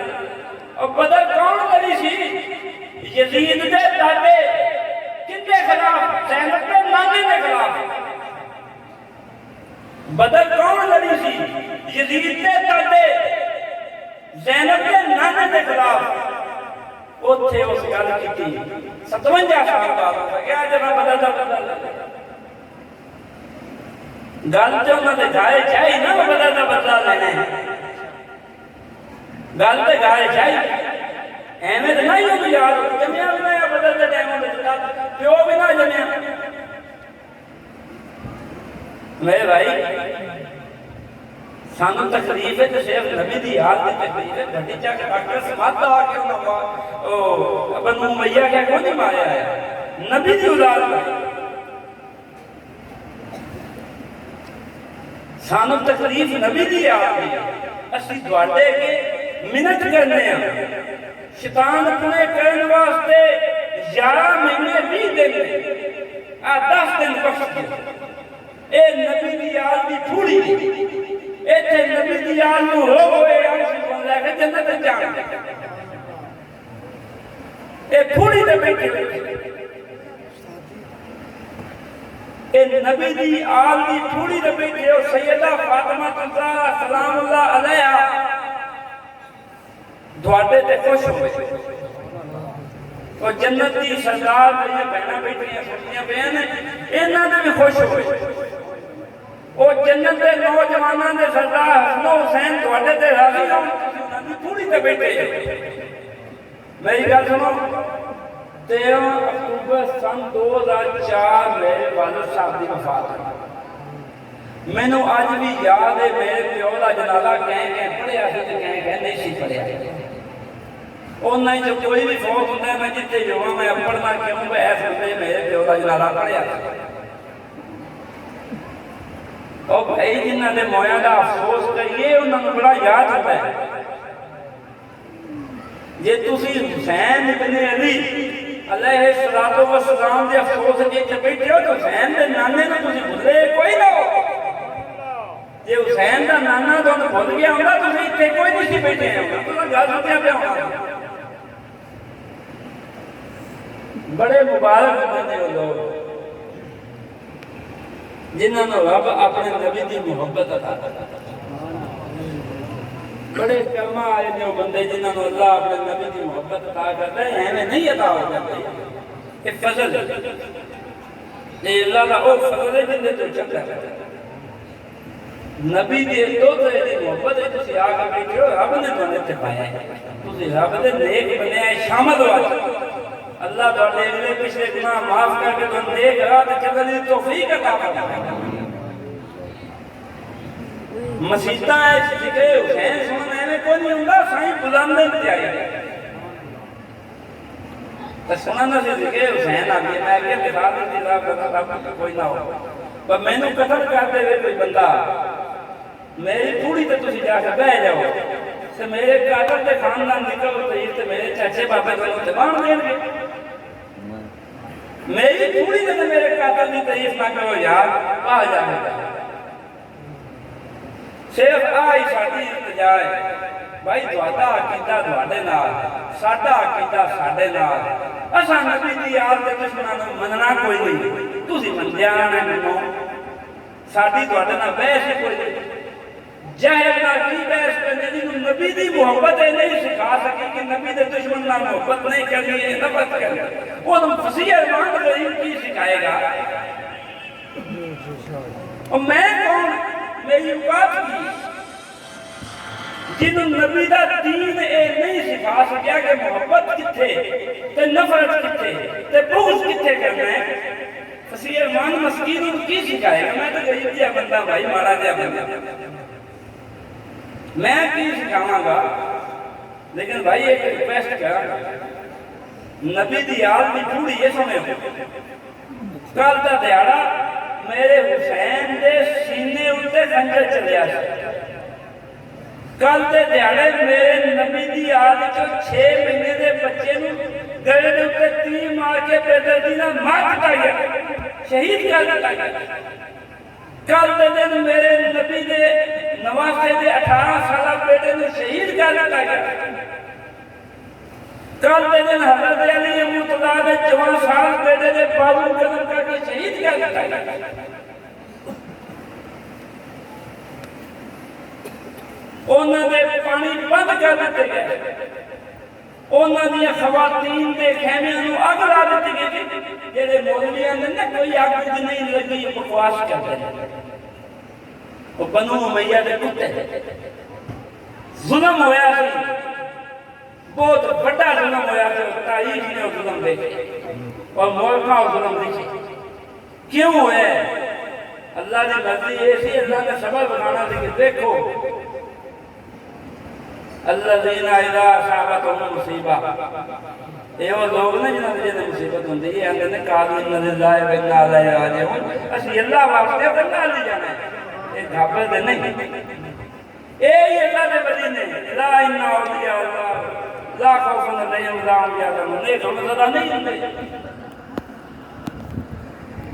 اور بدر کون لڑی سی یزید دے دادے کن دے خلاف زینب دے نانے دے خلاف بدر کون لڑی سی یزید دے دادے زینب دے نانے دے خلاف اوتھے اس گل کیتی 57 سال بعد ہو گیا جب بدر دا بدلہ گل جو انہوں نے گائے چاہی نا بدر دا بدلہ لینے گل تے گائے چاہی احمد نہیں ہو تو یاد جمعہ بھی نہ بدل دے ٹائموں میں پیو بھی نہ جمعہ میرے بھائی سانو تقریب ہے تو صرف نبی دی یاد دی تقریب ہے بھٹی چاہ کے ڈاکٹر سمات آ کے انہوں بنو امیہ کیا کون نہیں ماریا ہے نبی دی اولاد میں سانو تقریب نبی دی یاد دی اسی دوڑے کے منٹ کرنے ہیں شیطان اپنے کرنے واسطے 11 مہینے 20 دن 10 دن بخش دے اے نبی دی یاد دی تھوڑی اے تے نبی دی یاد نو ہو ہوئے عرش بن لے کے جنت جان اے تھوڑی دے بیٹھے اے نبی دی یاد دی تھوڑی دے بیٹھے اور سیدہ فاطمہ الزہرا سلام اللہ علیہا دعاتے تے خوش ہوئے اور جنت دی سردار میری بہنیں بیٹھیاں سنیاں بیانے انہاں نے بھی خوش ہوئے اور جنت دے نوجوانوں دے سردار حسن و حسین دعاتے تے راضی ہوں پوری تے بیٹھے میری گل سنو 13 اکتوبر سن 2004 میرے والد صاحب دی وفات ہوئی میں نے آج بھی یاد ہے میرے پیو دا جنازہ کہیں پڑھیا سی تے کہیں نہیں سی پڑھیا انہاں ہی جو کوئی بھی فوت ہوتا ہے میں جتے جو ہوں میں پڑھنا کیوں میں ایسے ہوتے میرے پیو دا جنازہ پڑھیا اور بھائی جنہاں نے مویاں دا افسوس کریے انہاں نے بڑا یاد ہوتا ہے یہ تسی حسین ابن علی علیہ السلام دے افسوس کے بیٹھے ہو تو حسین دے نانے نے تسی بھولے کوئی نہ ہو یہ حسین دا نانا تو بھول گیا ہوگا تسی اتنے کوئی نہیں سی بیٹھے ہیں تو گل سنیا پہ ہوگا بڑے مبارک ہوتے ہیں لوگ جنہوں نے رب اپنے نبی دی محبت عطا بڑے کلمہ آئے نے وہ بندے جنہوں نے اللہ اپنے نبی دی محبت عطا کرتا ہے ہمیں نہیں عطا ہو جاتے یہ فضل یہ اللہ کا وہ فضل ہے جن تو چلتا ہے نبی دی دو طرح دی محبت ہے تسی آگے بیٹھے ہو رب نے تو نے پایا ہے تسی رب دے نیک بنے ہیں شامل ہو اللہ تعالی اگلے پچھلے گناہ معاف کر کے تم نیک راہ تے چلنے دی توفیق عطا فرمائے مسیطہ ہے جگہ حسین سننے میں کوئی نہیں ہونگا سائیں بلندے تے آئے تو سننا سے جگہ حسین آگے میں آگے مثال دی راہ کرنا کوئی نہ ہو پر میں نے قتل کرتے ہوئے کوئی بندہ میری پوری تے تسی جا کے بہ جاؤ تے میرے قاتل دے خاندان نکل تے میرے چاچے بابے کو تے بان دین گے میری پوری نے میرے قاتل کی تعریف نہ کرو یار آ جانے کا صرف آئی ساری التجا ہے بھائی تہاڈا عقیدہ تہاڈے نال ساڈا عقیدہ ساڈے نال اساں نبی دی یاد دے دشمناں نوں مننا کوئی نہیں تسی منیا نہ منو ساڈی تہاڈے نال بحث ہی کوئی نہیں جاہل نال کی بحث کرنے دی نبی دی محبت ہے نہیں سکھا سکی کہ نبی دے دشمن نال محبت نہیں کرنی ہے نفرت کرنی وہ تم فصیح ارمان غریب کی سکھائے گا اور میں کون میری اوقات کی جنہوں نبی دا دین اے نہیں سکھا سکیا کہ محبت کتھے تے نفرت کتھے تے بغض کتھے کرنا ہے فصیح ارمان مسکین کی سکھائے گا میں تو غریب جہا بندہ بھائی مارا جہا بندہ میں کی سکھاواں گا لیکن بھائی ایک ریکویسٹ کراں نبی دی یاد دی پوری یہ سمجھو کل دا دیہاڑا میرے حسین دے سینے اُتے خنجر چلیا سی کل دے دیہاڑے میرے نبی دی یاد چ 6 مہینے دے بچے نوں گلے دے اُتے تیر مار کے بے دردی نال مار دتا گیا شہید کر دتا گیا کل دے دن میرے نبی دے نواسے دے 18 سالہ بیٹے نوں شہید کر دتا گیا کل دے دن حضرت علی مرتضیٰ دے 14 سال بیٹے دے بازو قدم کر کے شہید کر دتا گیا انہاں دے پانی بند کر دیتے گئے انہاں دیا خواتین دے خیمیاں نوں اگ لا دیتی گئی جڑے مولویاں نے نہ کوئی اگ نہیں لگی بکواس کرتے ہیں وہ بنو امیہ دے کتے ظلم ہویا سی بہت بڑا ظلم ہویا سی تاریخ نے وہ ظلم دیکھے اور ملکہ وہ ظلم دیکھے کیوں ہوئے اللہ نے مرضی یہ سی اللہ نے سبب بنانا تھی کہ دیکھو الذین اذا اصابتهم مصیبہ یہ وہ لوگ نے جنہاں نے مصیبت ہوندی ہے اندر نے قال ان للہ و انا الیہ راجعون اسی اللہ واسطے بندہ لے جانا ہے یہ گھابر دے نہیں اے اللہ دے ولی نے لا ان اولیاء اللہ لا خوف علیہم ولا هم يحزنون یہ تو زیادہ نہیں ہوندے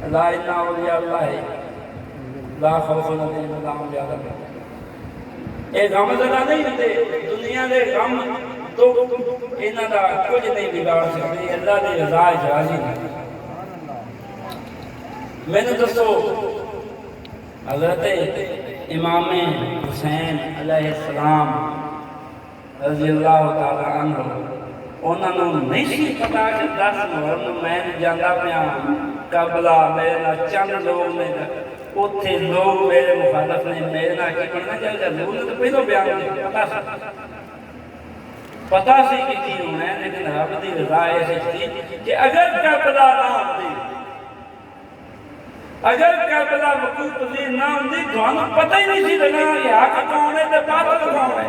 لا ان اولیاء اللہ لا خوف علیہم ولا هم يحزنون یہ غم زدہ نہیں ہوتے دنیا دے غم تو انہاں دا کچھ نہیں بگاڑ سکتے اللہ دی رضا راضی میں نے دوستو حضرت امام حسین علیہ السلام رضی اللہ تعالی عنہ انہاں نوں نہیں سی پتا کہ 10 محرم میں جاندا پیا کربلا میرے نال چند لوگ نے اتھے لوگ میرے مخالف نے میرے نہ کی پڑھنا چاہیے لوگ نے تو پہلو بیان دیا پتا سی کہ کی ہونا ہے لیکن رب دی رضا ایسی تھی کہ اگر کربلا نہ ہوتی اگر کربلا وقوع پذیر نہ ہوتی تو ہمیں پتہ ہی نہیں سی لگا کہ حق کون ہے تو باطل کون ہے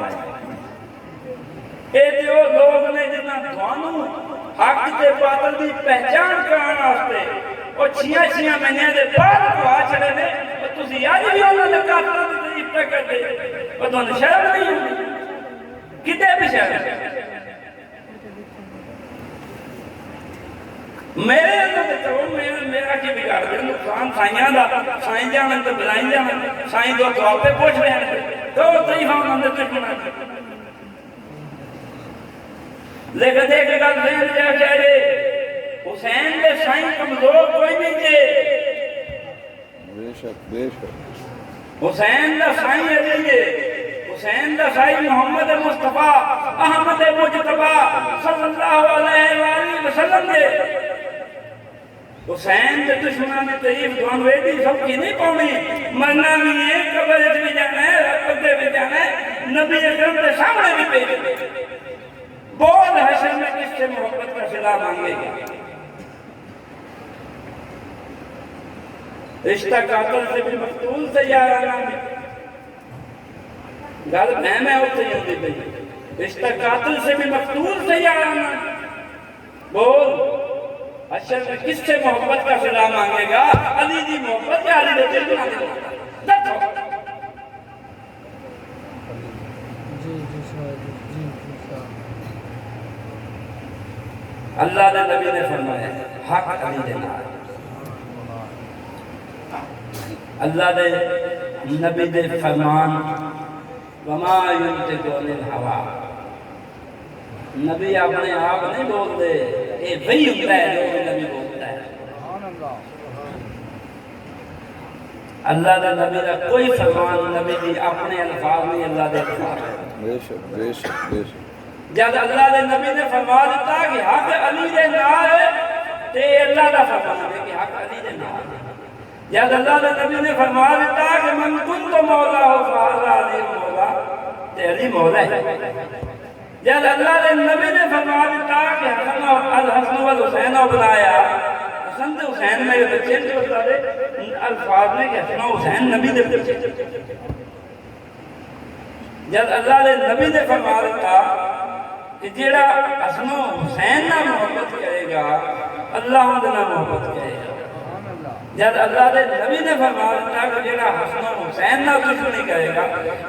یہ جو لوگ نے جنہاں دوانوں حق تے باطل دی پہچان کرانا واسطے اور 6 مہینے دے بعد دعا چڑھے نے اور تسی آج بھی اللہ نے قاتلوں کی تعریف پہ کر دے اور تو شرم نہیں ہوتی کتے بھی شرم میرے اندر تو میرا کی بگاڑ دے نقصان سائیاں دا سائیں جانن تو بلائیں جانن سائیں دو دعا پہ پوچھ رہے ہیں تو تعریف ہم اندر تک بنا لیکن دیکھ گا ذہن جا چاہے حسین دے سائیں کمزور کوئی نہیں تھے
بے شک
حسین دا سائیں علی ہے حسین دا سائیں محمد مصطفیٰ احمد مجتبہ صلی اللہ علیہ وآلہ وسلم دے حسین دے دشمنہ نے تعریف دوان ویڈی سب کی نہیں پاؤنی مرنا بھی ہے قبر بھی جانا ہے رب بھی جانا ہے نبی اکرم دے سامنے بھی پیش بول حشر میں کس سے محبت کا صدا مانگے گا رشتہ قاتل سے بھی مقتول سے یارانہ بھی گل میں ہوتے ہی ہوتی بھی رشتہ قاتل سے بھی مقتول سے یارانہ بول حشر میں کس سے محبت کا صدا مانگے گا علی دی محبت یا علی دے دل مانگے گا اللہ نے نبی نے فرمایا حق علی دے نال اللہ دے نبی دے فرمان وما ينطق عن الهوى نبی اپنے آپ نہیں بولتے یہ وہی ہوتا ہے جو نبی بولتا ہے اللہ دے نبی کا کوئی فرمان نبی دی اپنے الفاظ نہیں اللہ دے الفاظ ہے
بے شک بے شک بے شک
جب اللہ دے نبی نے فرما دیتا کہ حق علی دے نال ہے تے اللہ دا فرمان ہے کہ حق علی دے نال ہے جب اللہ دے نبی نے فرما دیتا کہ من کنت مولا ہو فہذا علی مولا تے علی مولا ہے جب اللہ دے نبی نے فرما دیتا کہ الحسن والحسین بنایا حسن تے حسین میرے بچے جو اللہ دے الفاظ نے کہ حسن و حسین نبی دے بچے جب اللہ دے نبی نے فرما دیتا کہ جیڑا حسن و حسین نہ محبت کرے گا اللہ ان نہ محبت کرے گا جب اللہ دے نبی نے فرما دیتا کہ جیڑا حسن و حسین نہ دشمنی کرے گا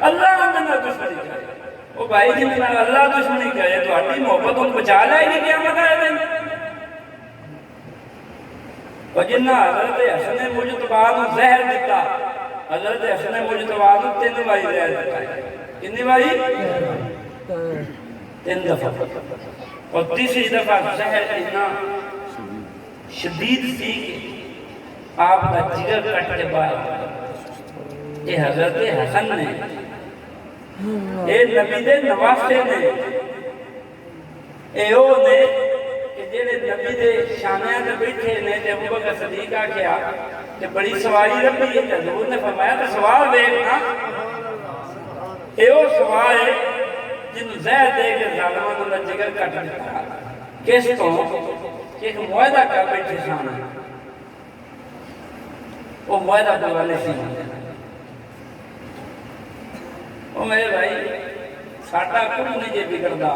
اللہ ان نہ دشمنی کرے گا وہ بھائی جی میں اللہ دشمنی کرے تو اپنی محبت ان بچا لائے گی قیامت آئے دیں اور جنہ حضرت حسن مجتبیٰ نو زہر دیتا حضرت حسن مجتبیٰ نو 3 باری زہر دیتا ہے کتنی باری 3 دفعہ اور تیسری دفعہ زہر اتنا شدید سی کہ آپ کا جگر کٹ کے باہر یہ حضرت حسن نے اے نبی دے نواسے نے اے او نے کہ جیڑے نبی دے شانیاں دے بیٹھے نے تے ابوبکر صدیق آکھیا کہ بڑی سواری ربی ہے حضور نے فرمایا تو سوار دیکھنا اے او سوار ہے جن زہر دے کے ظالمان اللہ جگر کٹ دیتا کس تو کہ ایک معاہدہ کر بیٹھے سانے وہ معاہدہ کروانے سی وہ میرے بھائی ساٹا کچھ نہیں جے بگڑدا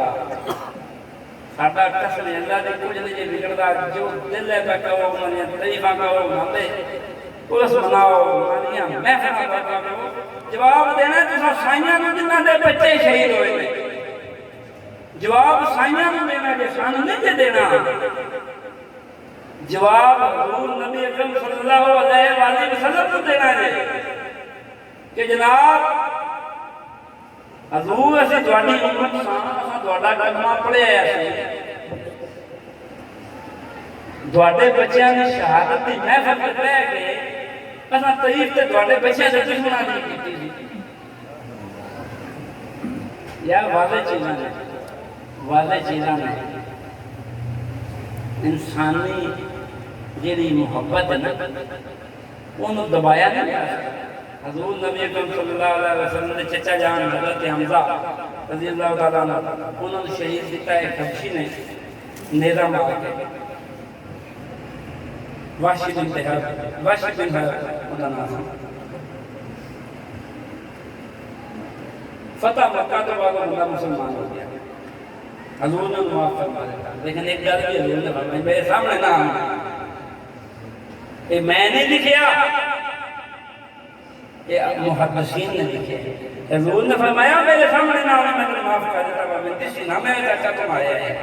ساٹا قسم اللہ دے کچھ نہیں جے بگڑدا جو دل ہے پہ کہو منیا طریفہ کہو ماندے پولیس مناؤ مانیاں محفلہ پڑھا کرو جواب دینا تسا سائیاں نو جنہ دے بچے شہید ہوئے نے جواب سائیاں نو دینا کہ سانو نہیں دے دینا جواب حضور نبی اکرم صلی اللہ علیہ وآلہ وسلم کو دینا ہے کہ جناب حضور ایسے دوڑی امت ساں دوڑا کلمہ پڑے ایسے دوڑے بچیاں نے شہادت دی محفل پر رہ گئے ایسا طریف تے دوڑے بچیاں سے دشمنہ نہیں کیتی یا واضح چیزاں نے انسانی جیڑی محبت ہے نا انہوں دبایا نہیں حضور نبی اکرم صلی اللہ علیہ وسلم نے چچا جان حضرت حمزہ رضی اللہ تعالیٰ عنہ انہوں نے شہید دیتا ہے حبشی نے نیزہ مار کے وحشی بن حرب انہوں نے فتح مکہ تو بعد وہ مسلمان ہو گیا حضور نے معاف فرما دیتا لیکن ایک گل بھی حضور نے فرمائی میرے سامنے نہ آنا یہ میں نے لکھیا یہ محدثین نے لکھے حضور نے فرمایا میرے سامنے نہ آنا میں نے معاف کر دیتا میں کسی نہ میں چاچا تم آئے ہیں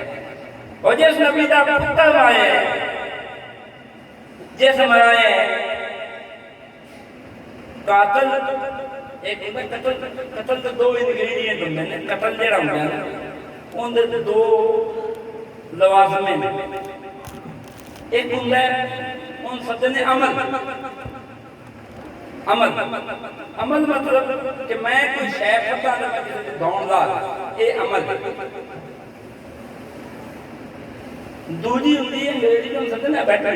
اور جس نبی دا پتر آئے ہیں جس مرائے ہیں قاتل ایک قتل تو 2 انگریڈینٹ ہوندے نے قتل جڑا ہوندا ہے ان دے 2 لوازم ہیں ایک ہوندا ہے ان سدے نے عمل مطلب کہ میں کوئی شے پتہ نہ کہ دون دا اے عمل دوجی ہوندی ہے انگریزی میں سدے نے بیٹھے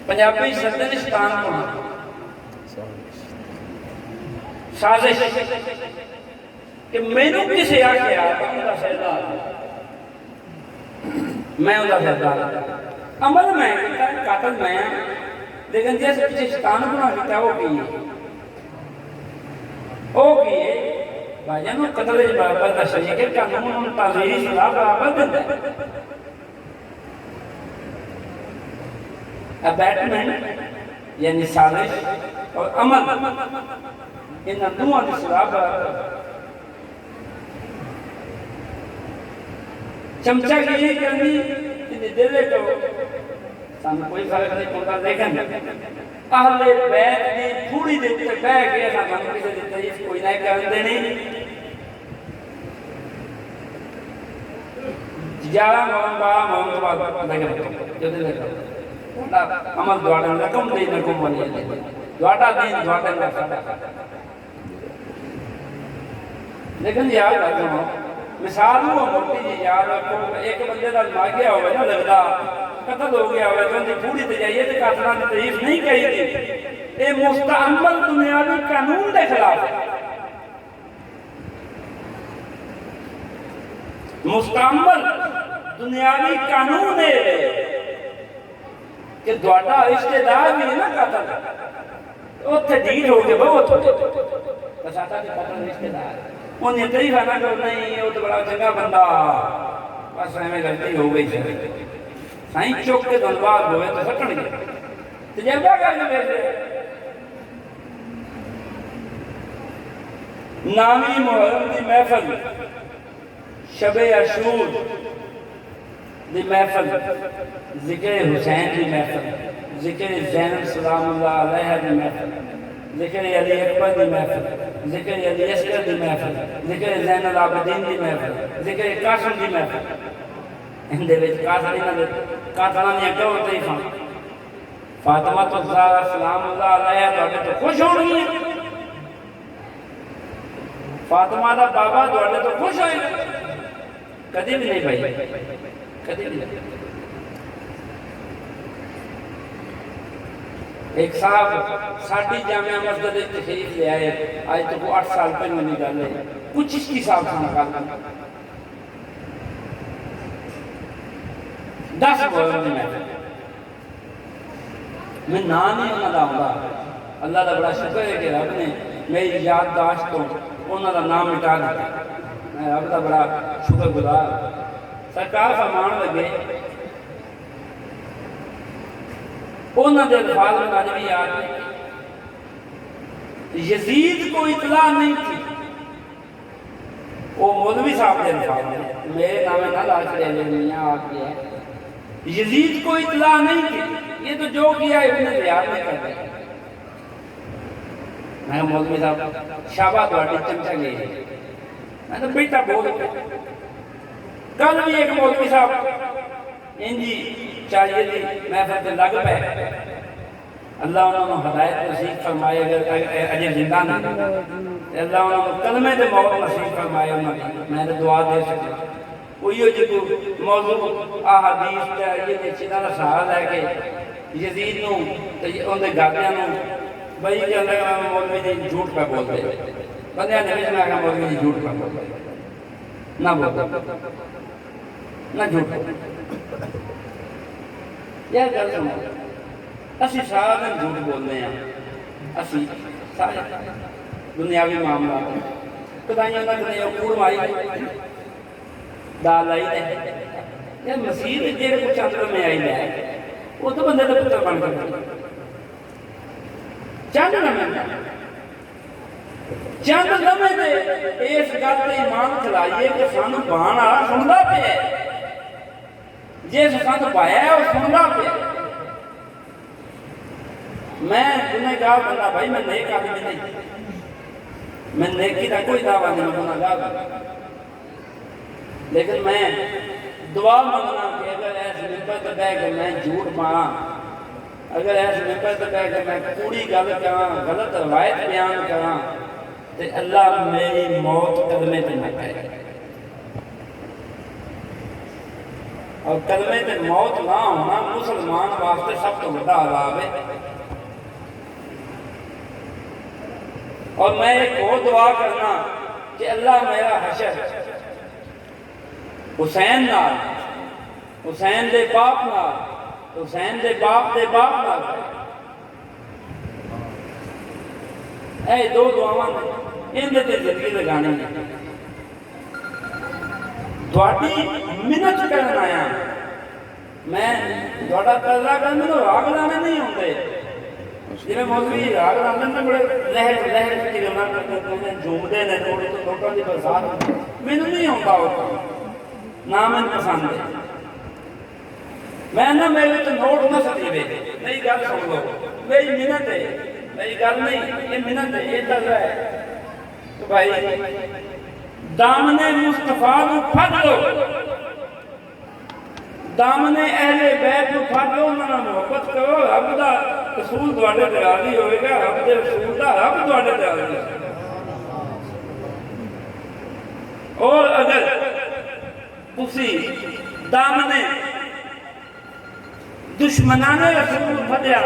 پنجابی سدے نے شیطان کو سازش کہ میں نے کسے آکھیا میں دا سردار میں دا سردار عمل میں قاتل میں لیکن جیسے کسی شیطان بنا دیتا ہے وہ کیے بھائی جانو قتل برابر دا شریعہ کہ قانون تعزیری سزا برابر دیتا ہے ابیٹمنٹ یعنی سازش اور عمل ان دونوں کی سزا برابر چمچہ کی یہ کرنی دل کو سانو کوئی فرق نہیں پڑتا، لیکن اہل بیت دی تھوڑی دے تے بیٹھ کے سانو کسی دی تعریف کوئی نہ کرندے نہیں۔ 11 محمد بعد لگا جو دل کا عمل دعا رقم دے رقم والی دعا دین دعا کا سارا۔ لیکن یاد رکھو مثال وہ موٹی جی یاد رکھو، ایک بندے کا مر گیا ہوئے نا لگتا قتل ہو گیا ہوئے تو ان کی پوری تے جائیے تو قاتلاں دی تعریف نہیں کہی تھی، یہ مستعمل دنیاوی قانون کے خلاف ہے۔ مستعمل دنیاوی قانون ہے کہ دوڑا رشتے دار بھی نا قتل اتنے ڈیل ہو کے بہت بس آتا کہ قتل رشتے دار انہیں تعریف نہ کرو، نہیں وہ تو بڑا چنگا بندہ، بس ہمیں غلطی ہو گئی سر سائیں چوک کے دلوار ہوئے تو سکڑ گئے تجربہ کر کے بیٹھے۔ نامی محرم دی محفل، شب عاشور دی محفل، ذکر حسین دی محفل، ذکر زینب سلام اللہ علیہ دی محفل، ذکر علی اکبر دی محفل، ذکر علی اصغر دی محفل، ذکر زین العابدین دی محفل، ذکر قاسم دی محفل۔ ان دے وچ قاتلاں دیاں کیوں تعریفاں؟ فاطمہ الزہرا سلام اللہ علیہ تو خوش ہون گی، فاطمہ دا بابا دوڑے تو خوش ہوئے کدی بھی نہیں بھائی، کدی بھی نہیں۔ ایک صاحب ساڑھی جامعہ مسجد تشریف لے آئے، آج تو وہ 8 سال پہلے نہیں ڈالے، کچھ اس کی صاحب سے نکالنا 10 محرم دی محفل میں نام نہیں انہوں دا ہوں، اللہ دا بڑا شکر ہے کہ رب نے میری یادداشت تو انہوں دا نام مٹا دیا، میں رب دا بڑا شکر گزار۔ سرکار فرمان لگے انہوں دے الفاظ میں آج بھی یاد ہے، یزید کو اطلاع نہیں تھی، وہ مولوی صاحب دے الفاظ ہیں، میرے نام نہ لا چلے لے میاں آگ گیا ہے، یزید کو اطلاع نہیں تھی، یہ تو جو کیا ابن زیاد نے کر دیا۔ میں مولوی صاحب شابہ دوڑی چمچہ گئے، میں تو بیٹا بول گیا۔ کل بھی ایک مولوی صاحب انجی چاہیے دی محفل سے لگ پہ، اللہ انہوں نے ہدایت نصیب فرمائے، اگر زندہ نہیں اللہ انہوں نے کلمے دے موت نصیب فرمائے، میں نے دعا دے سکتا وہی ہو جو موضوع احادیث چاہیے دے چیزاں دا سہارا لے کے یزید نو ان دے گھردیاں نو بھائی کہ اللہ مولوی جی جھوٹ پہ بول دے، بندیاں نے بھی سنا کہ مولوی جی جھوٹ پہ بول دے، نہ بول دے نہ جھوٹ یہ گل سنو، اسی سارا دن جھوٹ بولنے ہیں، اسی سارے دنیاوی معاملات کدائیاں نہ کدائیاں کوڑ مائی دال آئی دے، یہ مسیح جیڑے کچھ اندر میں آئی دے وہ تو بندے دے پتر بن کر چند لمحے دے اس گل تے ایمان کھلائیے کہ سانو بان والا سندا پیا، جس سانو پایا ہے وہ سندا پیا۔ میں گنہگار بندہ بھائی، میں نیک آدمی نہیں، میں نیکی کا کوئی دعویٰ نہیں، میں گنہگار، لیکن میں دعا مانگنا کہ اگر ایسے ممبر تے بیٹھ کے میں جھوٹ ماراں، اگر ایسے ممبر تے بیٹھ کے میں کوڑی گل کراں، غلط روایت بیان کراں، تو اللہ میری موت کلمے تے نہ کرے، اور کلمے تے موت نہ ہونا مسلمان واسطے سب تو بڑا عذاب ہے۔ اور میں ایک اور دعا کرنا کہ اللہ میرا حشر حسین نال، حسین دے باپ نال، حسین دے باپ نال، اے دو دعاواں ان دے زندگی لگانے ہیں۔ تھوڑی منت کرنا آیا، میں تھوڑا قرضہ کر میں راگ لانے نہیں ہوندے، جی میں مولوی راگ لانے میں بڑے لہر کی گلاں کرتے ہیں، جھومدے نے تھوڑی تو لوکاں دی برسات، مینوں نہیں ہوندا ہوتا، نہ میں پسند ہے۔ میں نہ میرے تو نوٹ نہ سکتی وے میری گل سن لو میری منت ہے میری گل نہیں یہ منت ہے یہ دل ہے تو بھائی دامن مصطفیٰ نو پھڑ لو دامن اہل بیت نو پھڑ لو انہاں نال محبت کرو رب دا رسول تواڈے تے راضی ہوئے گا رب دے رسول دا رب تواڈے تے راضی ہوئے گا اور اگر تسی دامن دشمنان رسول پھڑیا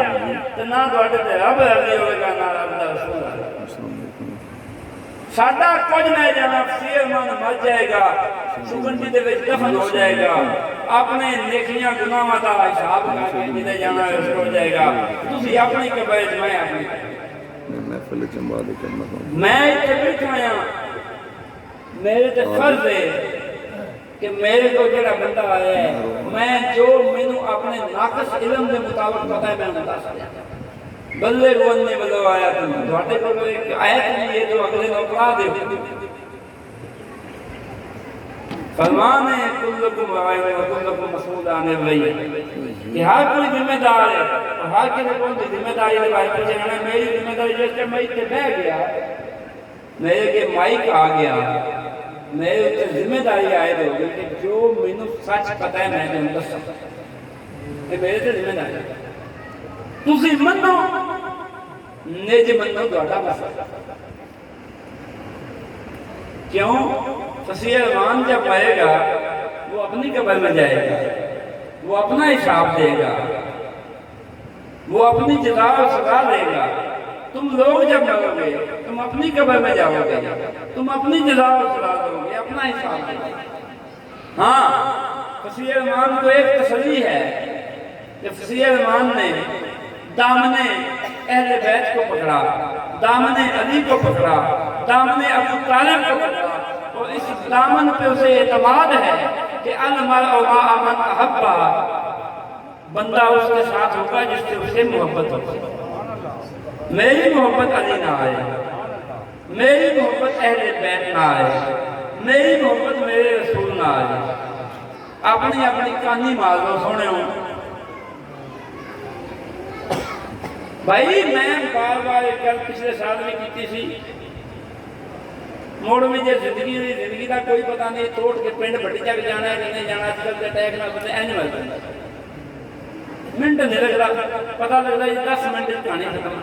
تے نہ تواڈے تے رب راضی ہوئے گا نہ رب دا رسول ساڈا کچھ نہیں جانا فیر من مر جائے گا سگنڈی دے وچ دفن ہو جائے گا اپنے نیکیاں گناہاں دا حساب کر کے جدے جانا ہے اس ہو جائے گا تسی اپنی قبر میں اپنی
میں محفل جماعت کرنا ہوں
میں اتنے بیٹھا ہاں میرے تے فرض ہے کہ میرے کو جڑا بندہ آیا ہے میں جو مینوں اپنے ناقص علم دے مطابق پتہ ہے میں بتا سکتا بلے رونے بلو آیا تم تھوڑے کو ایک آیت نہیں ہے جو اگلے لوگ پڑھا دے فرمان ہے کلکم راعٍ و کلکم مسئول عن رعیتہ کہ ہر کوئی ذمہ دار ہے اور ہر کسی کو ذمہ داری کے بارے میں جانا میری ذمہ داری جس کے میں اتنے بیٹھ گیا میرے کے مائک آ گیا میرے اتنے ذمہ داری آئے ہو گئی کہ جو مینوں سچ پتہ ہے میں نے دس سکتا یہ میرے تے ذمہ داری ہے تسی منو نج منو تہاڈا مسئلہ کیوں فصیح الرحمان جب مرے گا وہ اپنی قبر میں جائے گا وہ اپنا حساب دے گا وہ اپنی جزا و سزا دے گا تم لوگ جب مرو گے تم اپنی قبر میں جاؤ گے تم اپنی جزا و سزا دو گے اپنا حساب دو گے ہاں فصیح الرحمان کو ایک تسلی ہے کہ فصیح الرحمان نے دامن اہل بیت کو پکڑا دامن علی کو پکڑا دامن ابو طالب کو پکڑا اور اس دامن پہ اسے اعتماد ہے کہ المرء مع من احبہ بندہ اس کے ساتھ ہوگا جس سے اسے محبت ہوگی میری محبت علی نہ آئے میری محبت اہل بیت نہ آئے میری محبت میرے رسول نہ آئے اپنی اپنی کہانی مار لو سونے ہوں بھائی میں بار بار ایک گل پچھلے سال بھی کیتی سی موڑ میں جو زندگی کا کوئی پتہ نہیں توڑ کے پنڈ بٹی جگ جانا ہے کہ نہیں جانا آج کل کے ٹیک نہ بندے این مل منٹ نہیں لگتا پتہ لگتا ہے 10 منٹ کہانی ختم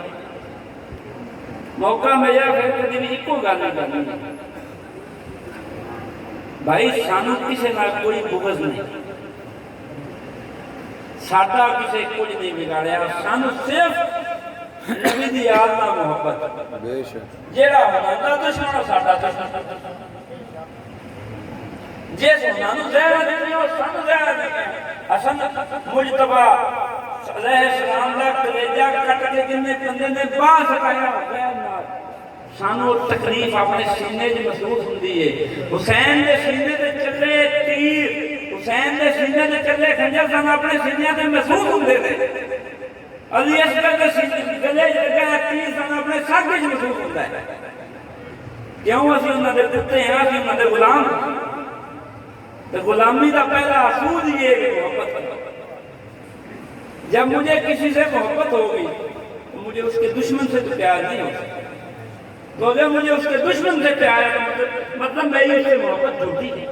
موقع ملا پھر کبھی بھی ایکو گل نہیں کرنی بھائی سانو کسی نال کوئی بغض نہیں ساڈا کسی کچھ نہیں بگاڑیا سانو صرف نبی دی یاد نال محبت
بے شک
جیڑا ہونا دشمن ساڈا دشمن جس نانو زہر دیتی اور سانو زہر دیتی حسن مجتبی علیہ السلام دا کلیجہ کٹ کے جن بندے نے باہ سکایا زہر نال سانو تکلیف اپنے سینے جو محسوس ہوندی ہے حسین دے سینے تے چلے تیر حسین دے سینے تے چلے خنجر سن اپنے سینے تے محسوس ہوندے تھے علی اصغر دے سینے گلے جگہ تیر سن اپنے سر وچ محسوس ہوندا ہے کیوں اسی انہاں دے کتے ہیں اسی انہاں دے غلام تے غلامی دا پہلا اصول یہ ہے محبت جب مجھے کسی سے محبت ہوگی تو مجھے اس کے دشمن سے تو پیار نہیں ہو سکتا تو اگر مجھے اس کے دشمن سے پیار ہے مطلب میری اس سے محبت جھوٹی ہے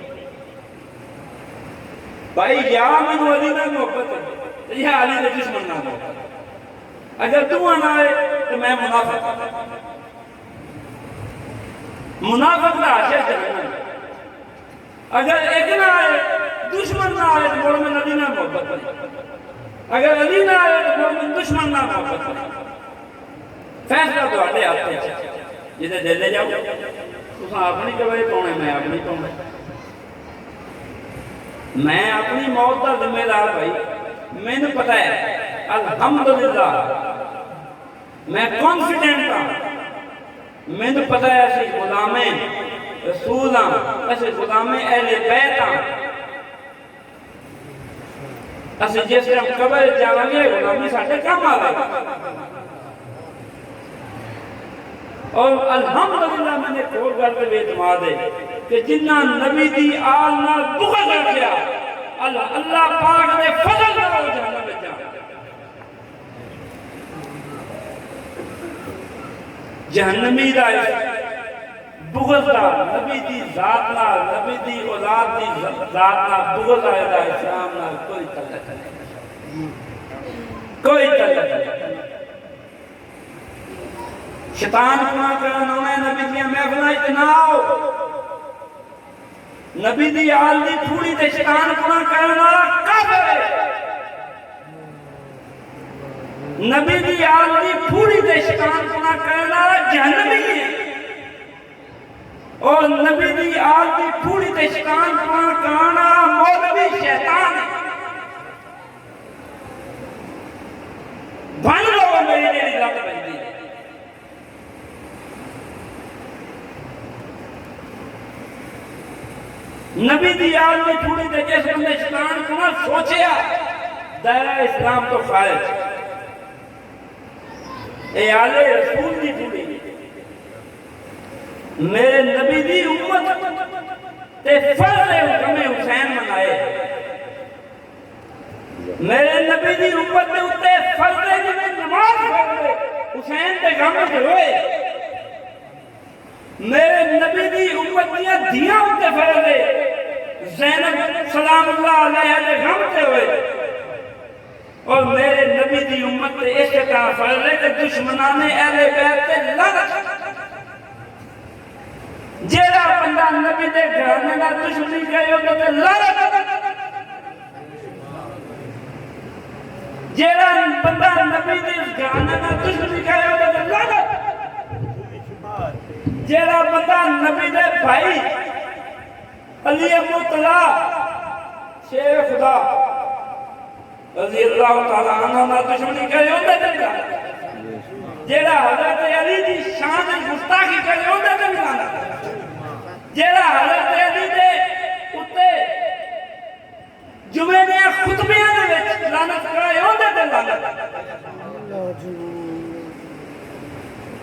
بھائی یا من علی نہ محبت ہے یہ علی نے دشمن نہ محبت اگر تو آنا ہے تو میں منافق منافق نہ آشے جہنم اگر ایک نہ آئے دشمن نہ آئے تو بڑھ میں علی نہ محبت ہے اگر علی نہ آئے تو بڑھ میں دشمن نہ محبت ہے فیصلہ تو آٹے آتے ہیں جیسے دل لے جاؤ تو اپنی قبر پاؤنے میں اپنی پاؤنے میں اپنی موت کا ذمہ دار بھائی میں نے پتہ ہے الحمدللہ میں کانفیڈنٹ ہوں میں نے پتہ ہے ایسی غلام رسول ہوں ایسے غلام اہل بیت ہوں ایسے جس سے ہم قبر جاؤں گے غلامی ساٹھے کم آ گئے اور الحمدللہ میں نے کھول کر کے اعتماد ہے کہ جنہ نبی دی آل نال بغض کر گیا اللہ پاک نے فضل نال جہنم وچ جان جہنمی دا بغض دا نبی دی ذات نال نبی دی اولاد دی ذات نال بغض آئے دا اسلام نال کوئی تعلق نہیں کوئی تعلق نہیں شیطان گناہ کرنا ہے نبی دی محفلاں وچ نہ آؤ نبی دی آل دی پھوڑی تے شیطان گناہ کرنا کافر ہے نبی دی آل دی پھوڑی تے شیطان گناہ کرنا جہنمی ہے اور نبی دی آل دی پھوڑی تے شیطان گناہ کرنا مولوی شیطان ہے بن لو میری جیڑی لت پیندی ہے نبی دی آل دی پھوڑی تے جس بندے شیطان گناہ سوچیا دائرہ اسلام تو خارج اے آل رسول دی پھوڑی میرے نبی دی امت تے فرض حکم حسین منائے میرے نبی دی امت تے اتے فرض جنہیں نماز پڑھے حسین تے غم تے ہوئے میرے نبی دی امت دیا دیاں اتے فرض زینب سلام اللہ علیہ تے غم تے ہوئے اور میرے نبی دی امت تے اس طرح فرض ہے کہ دشمنان اہل بیت تے لعنت جیڑا بندہ نبی دے گھرانے نال دشمنی کرے تے لعنت جیڑا بندہ نبی دے گھرانے نال دشمنی کرے تے لعنت جیڑا بندہ نبی دے بھائی علی مرتضی شیر خدا رضی اللہ تعالیٰ عنہ نال دشمنی کرے تے لعنت جیڑا حضرت علی دی شان گستاخی کرے تے لعنت جیڑا حضرت علی دے اتے جمعے دے خطبیاں دے وچ لعنت کرے تے لعنت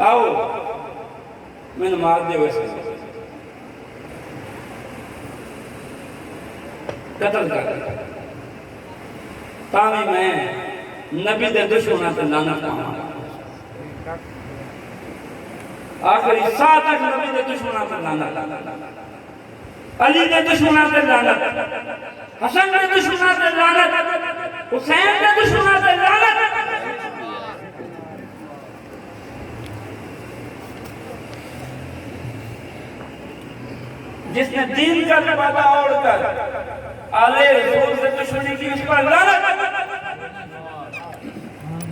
آؤ میں نماز دے ویسے قتل کر تاوی میں نبی دے دشمناں تے لعنت پاواں آخری ساعت تک نبی دے دشمناں تے لعنت علی دے دشمناں تے لعنت حسن دے دشمناں تے لعنت حسین دے دشمناں تے لعنت جس نے دین کا لبادہ اوڑھ کر آلے رسول سے دشمنی کی اس پر لعنت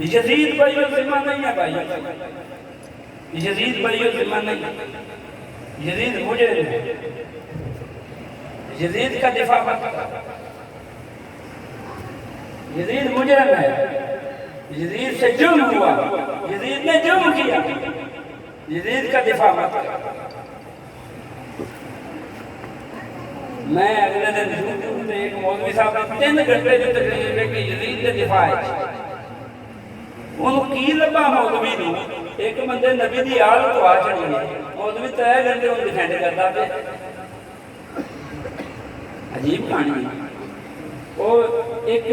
یزید بری ذمہ نہیں ہے بھائی یزید بری ذمہ نہیں ہے یزید مجرم ہے یزید کا دفاع مت کرو یزید مجرم ہے یزید سے جرم ہوا یزید نے جرم کیا یزید کا دفاع مت کرو میں اگلے دن یوٹیوب پہ ایک مولوی صاحب نے 3 گھنٹے جو تقریر ہے کہ یزید کے دفاع ہے انہوں کی لبا مولوی نو ایک بندے نبی دی آل کو آ چڑھی ہے مولوی 3 گھنٹے انہوں ڈیفینڈ کرتا پہ عجیب کہانی ہے وہ ایک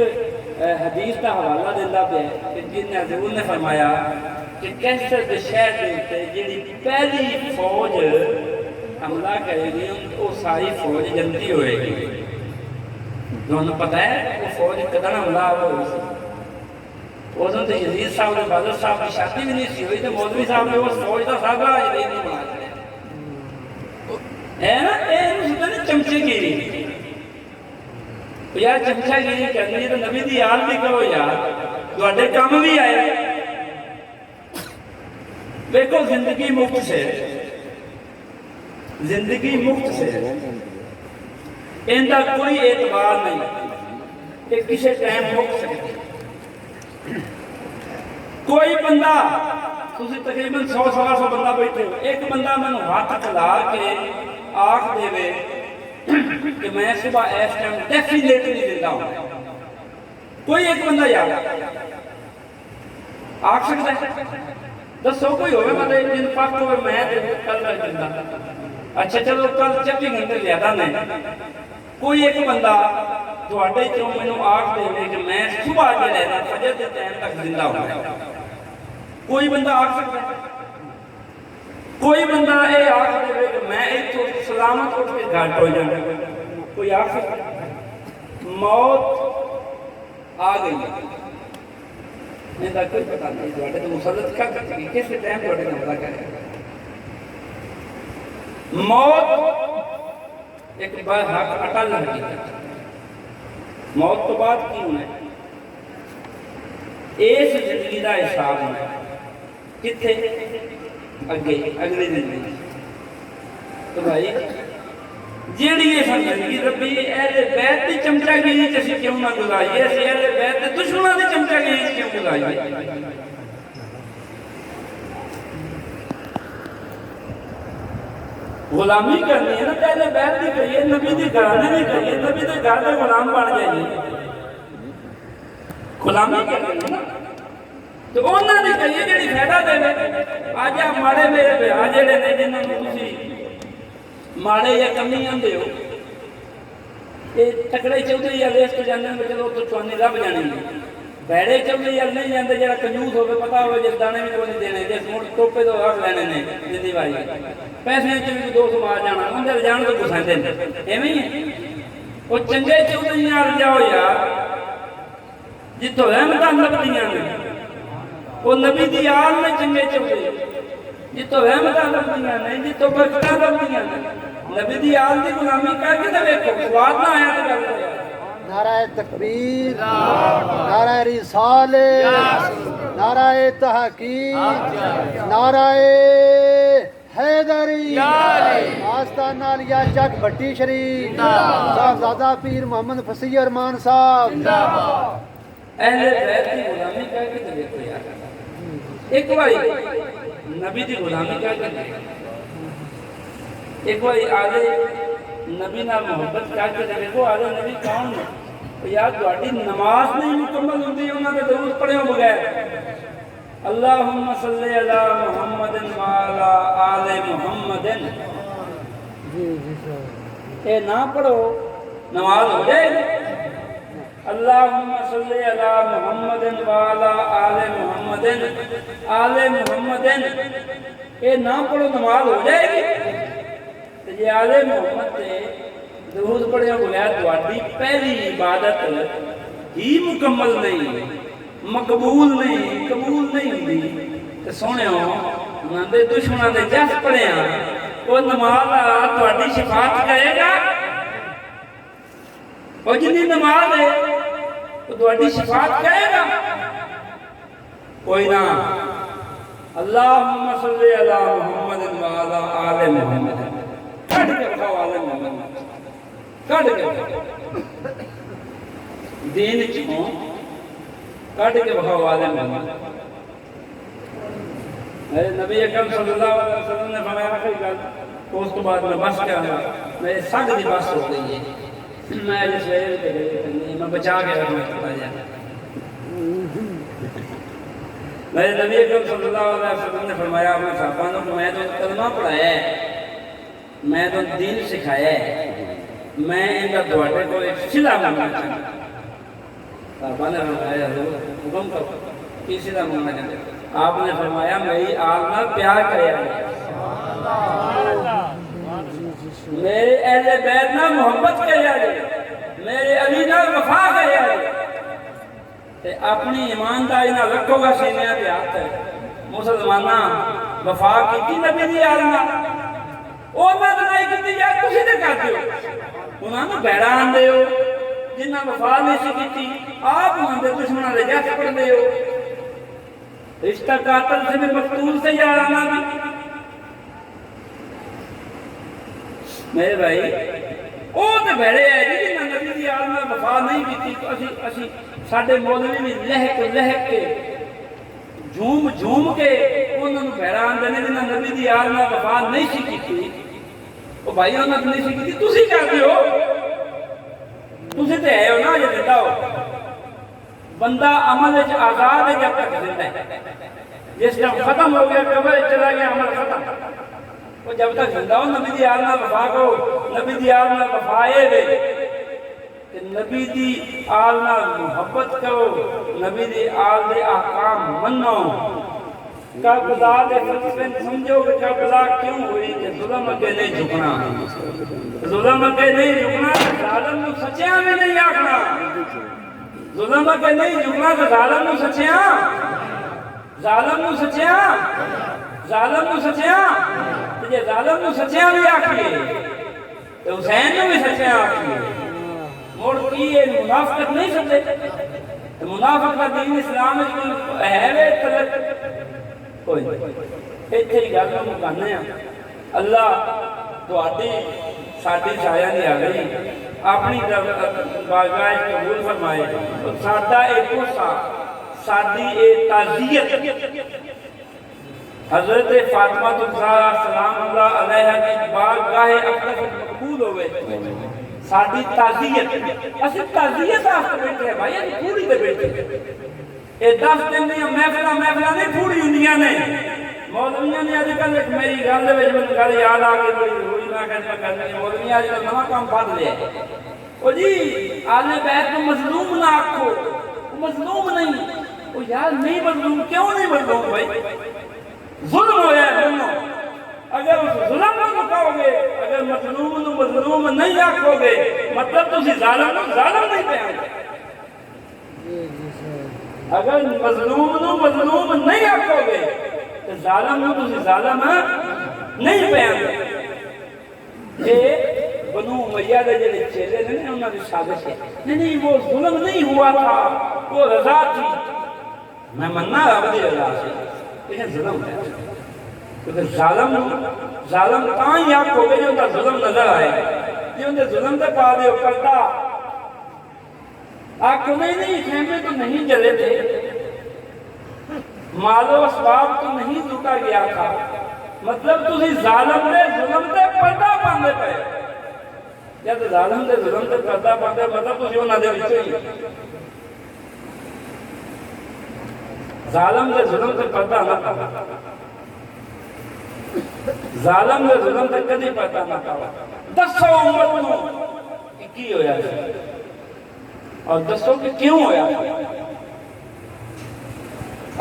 حدیث کا حوالہ دیتا پہ کہ جن حضور نے فرمایا کہ کیسے شہر دیتے جنہی پہلی فوج حملہ کرے گی وہ ساری فوج جنتی ہوئے گی انہوں پتہ ہے وہ فوج قدر حملہ ہوئی سی اوزن تو یزید صاحب نے بادر صاحب کی شادی بھی نہیں سی ہوئی تو مولوی صاحب نے وہ فوج کا صاحبہ یزید نہیں بنا کرے ہے نا اے مسئلہ نے چمچے گیری یار چمچہ گیری کرنی ہے تو نبی دی آل بھی کرو یار دوڑے کام بھی آئے دیکھو زندگی مفت سے زندگی مفت سے اندہ کوئی اعتبار نہیں کہ کسی ٹائم مفت سے کوئی بندہ تسی تقریباً 100-150 بندہ بیٹھے ہو ایک بندہ میں ہاتھ کھلا کے آنکھ دے وے کہ میں صبح ایس ٹائم ڈیفینیٹلی زندہ ہوں کوئی ایک بندہ یاد آنکھ سکتا ہے دسو کوئی ہوئے مطلب جن پاک ہوئے میں کل رہ جندہ اچھا چلو کل 24 گھنٹے زیادہ نہیں کوئی ایک بندہ تواڈے چوں مینوں آکھ دے کہ میں صبح جڑے نا فجر دے ٹائم تک زندہ ہونا، کوئی بندہ آکھ سکتا ہے؟ کوئی بندہ یہ آکھ دے کہ میں اتوں سلامت اٹھ کے گھر ہو جانا، کوئی آکھ سکتا ہے؟ موت آ گئی میرا کوئی پتہ نہیں، تواڈے تو مسلط کر سکتی کس ٹائم تواڈے نال حملہ کرے۔ موت ایک بار حق اٹل حقیقت، موت تو بعد کی ہونا ہے؟ اس زندگی کا حساب ہونا ہے کتنے اگے اگلے دن۔ تو بھائی جیڑی یہ زندگی ربی اہل بیت کی چمچا گیری اسی کیوں نہ گزاریے، اسی اہل بیت کے دشمنوں کی چمچا گیری کیوں گزاریے؟ غلامی کرنی ہے نا، پہلے بیت نہیں کریے، نبی دی گھرانے نہیں کریے، نبی دے گھر دے غلام بن جائیے، غلامی کرنی ہے نا تو انہاں دی کریے جڑی فائدہ دے۔ اج آ ماڑے میرے بیاہ جڑے نے جنہاں نوں تسی ماڑے یا کمی آندے ہو، یہ تکڑے چودھری والے اس کو جانے میں چلو تو چوانی لب جانی ہے، بیڑے چودھری والے نہیں جاندے جڑا کنجوس ہوے پتہ ہوے جس دانے بھی کوئی نہیں دینے، جس مڑ ٹوپے تو رکھ لینے نے زندگی والی پیسے بھی دو سمار جانا اندر جان تو گساندے نے، ایویں ہی ہے۔ وہ چنگے چودھری نال جاؤ یار جتوں رحمتاں لبدیاں نے، وہ نبی دی آل نے چنگے چودھری جتوں رحمتاں لبدیاں نے، جتوں برکتاں لبدیاں نے، نبی دی آل دی غلامی کر کے تے ویکھو سواد نہ آیا تے گل کرو۔
نعرہ تکبیر، نعرہ رسالت، نعرہ تحقیق، نعرہ حیدری، آستانہ علیہ چک بھٹی شریف، صاحبزادہ پیر محمد فصیح ارمان صاحب۔
اہل بیت کی غلامی کر کے تے ویکھو یار، ایک باری نبی دی غلامی کر کے ایک باری آلے نبی نال محبت کر کے دیکھو، آلے نبی کون نے؟ یار تہاڈی نماز نہیں مکمل ہوندی انہاں دے درود پڑھیوں بغیر، اللہم صلی علی محمد وعلی آل محمد، اے نہ پڑھو نماز ہو جائے گی؟ اللہم صلی علی محمد وعلی آل محمد، آل محمد اے نہ پڑھو نماز ہو جائے گی؟ جی آل محمد تے درود پڑھے بغیر تہاڈی پہلی عبادت ہی مکمل نہیں، مقبول نہیں، قبول نہیں ہوندی تے سونےو انہاں دے دشمناں دے جس پڑھیاں وہ نماز تہاڈی شفاعت کرے گا؟ وہ جنی نماز ہے وہ تہاڈی شفاعت کرے گا؟ کوئی نہ۔ اللہم صلی علی محمد وعلی آل محمد، کٹ کے بخاؤ آل محمد، کٹ کے بخاؤ دین چوں کٹ کے بخاؤ آل محمد۔ نبی اکرم صلی اللہ علیہ وسلم نے فرمایا آخری گل، اس کے بعد میں بس کرنا، میرے سگ دی بس ہو گئی ہے، میں جس ویل پہ گئی میں بچا کے رکھنا چاہتا جانا۔ میرے نبی اکرم صلی اللہ علیہ وسلم نے فرمایا اپنے صحابہ کو، میں تو کلمہ پڑھایا ہے، میں تو دین سکھایا ہے، میں ان کا تواڈے کو ایک صلہ مانگنا چاہتا ہوں۔ صحابہ نے فرمایا حضور حکم کرو، کی صلہ مانگنا چاہتے ہیں؟ آپ نے فرمایا میری آل نال پیار کریا ہے، میرے اہل بیت نال محبت کریا ہے، میرے علی نال وفا کریا ہے، تے اپنی ایمانداری نال رکھو گا سینے تے ہاتھ، مسلماناں وفا کیتی نبی دی آل نال، انہاں نے نہیں کیتی یار تسی تے کردے ہو، انہاں نوں بھیڑا آندے ہو جنہاں وفا نہیں سی کیتی، آپ انہاں دے دشمناں دے جس پڑھدے ہو، رشتہ قاتل سے بھی مقتول سے یارانہ بھی۔ میرے بھائی وہ تو بھیڑے ہے جی جنہاں نبی دی آل نال وفا نہیں کیتی، اسی ساڈے مولوی بھی لہک لہک کے جھوم جھوم کے انہوں نے بھیڑا آندے نے جنہاں نبی دی آل نال وفا نہیں سی کیتی، وہ بھائی انہوں نے نہیں سی کیتی، تسی کردے ہو، تسی تے ہے ہو نا یہ زندہ ہو۔ بندہ عمل آزاد ہے جب تک زندہ ہے، جس جب ختم ہو گیا قبر چلا گیا عمل ختم، وہ جب تک زندہ ہو نبی دی آل نال وفا کرو، نبی دی آل نال وفا اے وے کہ نبی دی آل نال محبت کرو، نبی دی آل دے احکام منو۔ کربلا دے فلسفے سمجھو کہ کربلا کیوں ہوئی، کہ ظلم اگے نہیں جھکنا، ظلم اگے نہیں جھکنا، ظالم نو سچیاں بھی نہیں آکھنا، ظلم اگے نہیں جھکنا تو ظالم نو سچیاں، ظالم نو سچیاں، ظالم نو سچیاں، جے ظالم نو سچیاں بھی آکھیے تو حسین نو بھی سچیاں آکھیے، موڑ کی یہ منافقت نہیں سمجھے؟ منافق کا دین اسلام ہے وے تلک کوئی ایتھے ہی گل نوں مکانے ہیں۔ اللہ تہاڈی ساڈی سایہ نہیں آ گئی، اپنی بارگاہ قبول فرمائے۔ ساڈا ایک حصہ، ساڈی ایک تعزیت حضرت فاطمہ الزہرا سلام اللہ علیہا کی بارگاہ اقدس مقبول ہوئے، ساڈی تعزیت، اسی تعزیت آستے بیٹھے ہیں بھائی، یہ پوری دے بیٹھے یہ 10 دن دیا محفلہ نہیں پوری ہندیاں نے۔ مولویاں نے آج کل ایک میری گل دے وچ مینوں گل یاد آ گئی، بڑی ہوئی میں کہندی مولویاں آج کل نواں کام پھڑ لیا او جی آل بیت کو مظلوم نہ آکھو، وہ مظلوم نہیں، وہ یار نہیں مظلوم، کیوں نہیں مظلوم بھائی؟ ظلم ہویا ہے ظلم، اگر اس ظلم نہ مکاؤ گے، اگر مظلوم نو مظلوم نہیں آکھو گے، مطلب تسی ظالم نو ظالم نہیں پہن گے۔ اگر مظلوم نو مظلوم نہیں آکھو گے تو ظالم نو تسی ظالم نہیں پہن گے۔ یہ بنو امیہ دے جڑے چیلے نے انہاں دی سازش ہے، نہیں وہ ظلم نہیں ہوا تھا، وہ رضا تھی، میں مننا رب دی رضا سے، لیکن ظلم ہے، کیونکہ ظالم تاں ہی آکھو گے جو ان کا ظلم نظر آئے، جو ان کے ظلم تے پا دے پردہ آنکھوں میں نہیں، خیمے تو نہیں جلے تھے، مال و اسباب تو نہیں لوٹا گیا تھا، مطلب تسی ظالم دے ظلم تے پردہ پاندے پے، یا تو ظالم دے ظلم تے پردہ پاندے مطلب تسی انہاں دے وچوں ہی، ظالم دے ظلم تے پردہ نہ پاؤ، ظالم دے ظلم تے کدی پردہ نہ پاؤ۔ دسو امت نو کہ کی ہویا ہے اور دسو کہ کیوں ہویا؟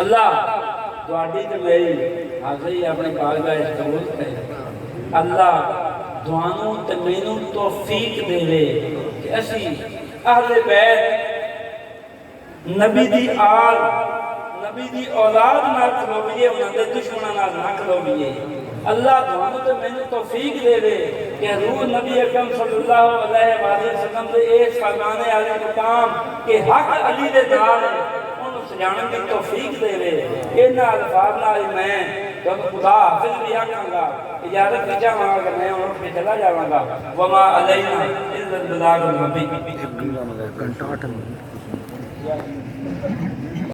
اللہ تہاڈی تے میری حاضری اپنی بارگاہ قبول کرے، اللہ تھانوں تے مینوں توفیق دے کہ اسی اہل بیت نبی دی آل نبی دی اولاد نال کھلوئیے، انہاں دے دشمناں نال نہ کھلوئیے۔ اللہ تھانوں تے مینوں توفیق دے کہ حضور نبی اکرم صلی اللہ علیہ وآلہ وسلم دے اس فرمانے علی مقام کہ حق علی دے نال انہوں سجانن کی توفیق دے انہاں الفاظ نال میں تو خدا حافظ بھی آکھاں گا، اجازت بھی چاہاں گا کہ میں اٹھ کے چلا جاواں گا۔ وما علینا الا البلاغ المبین۔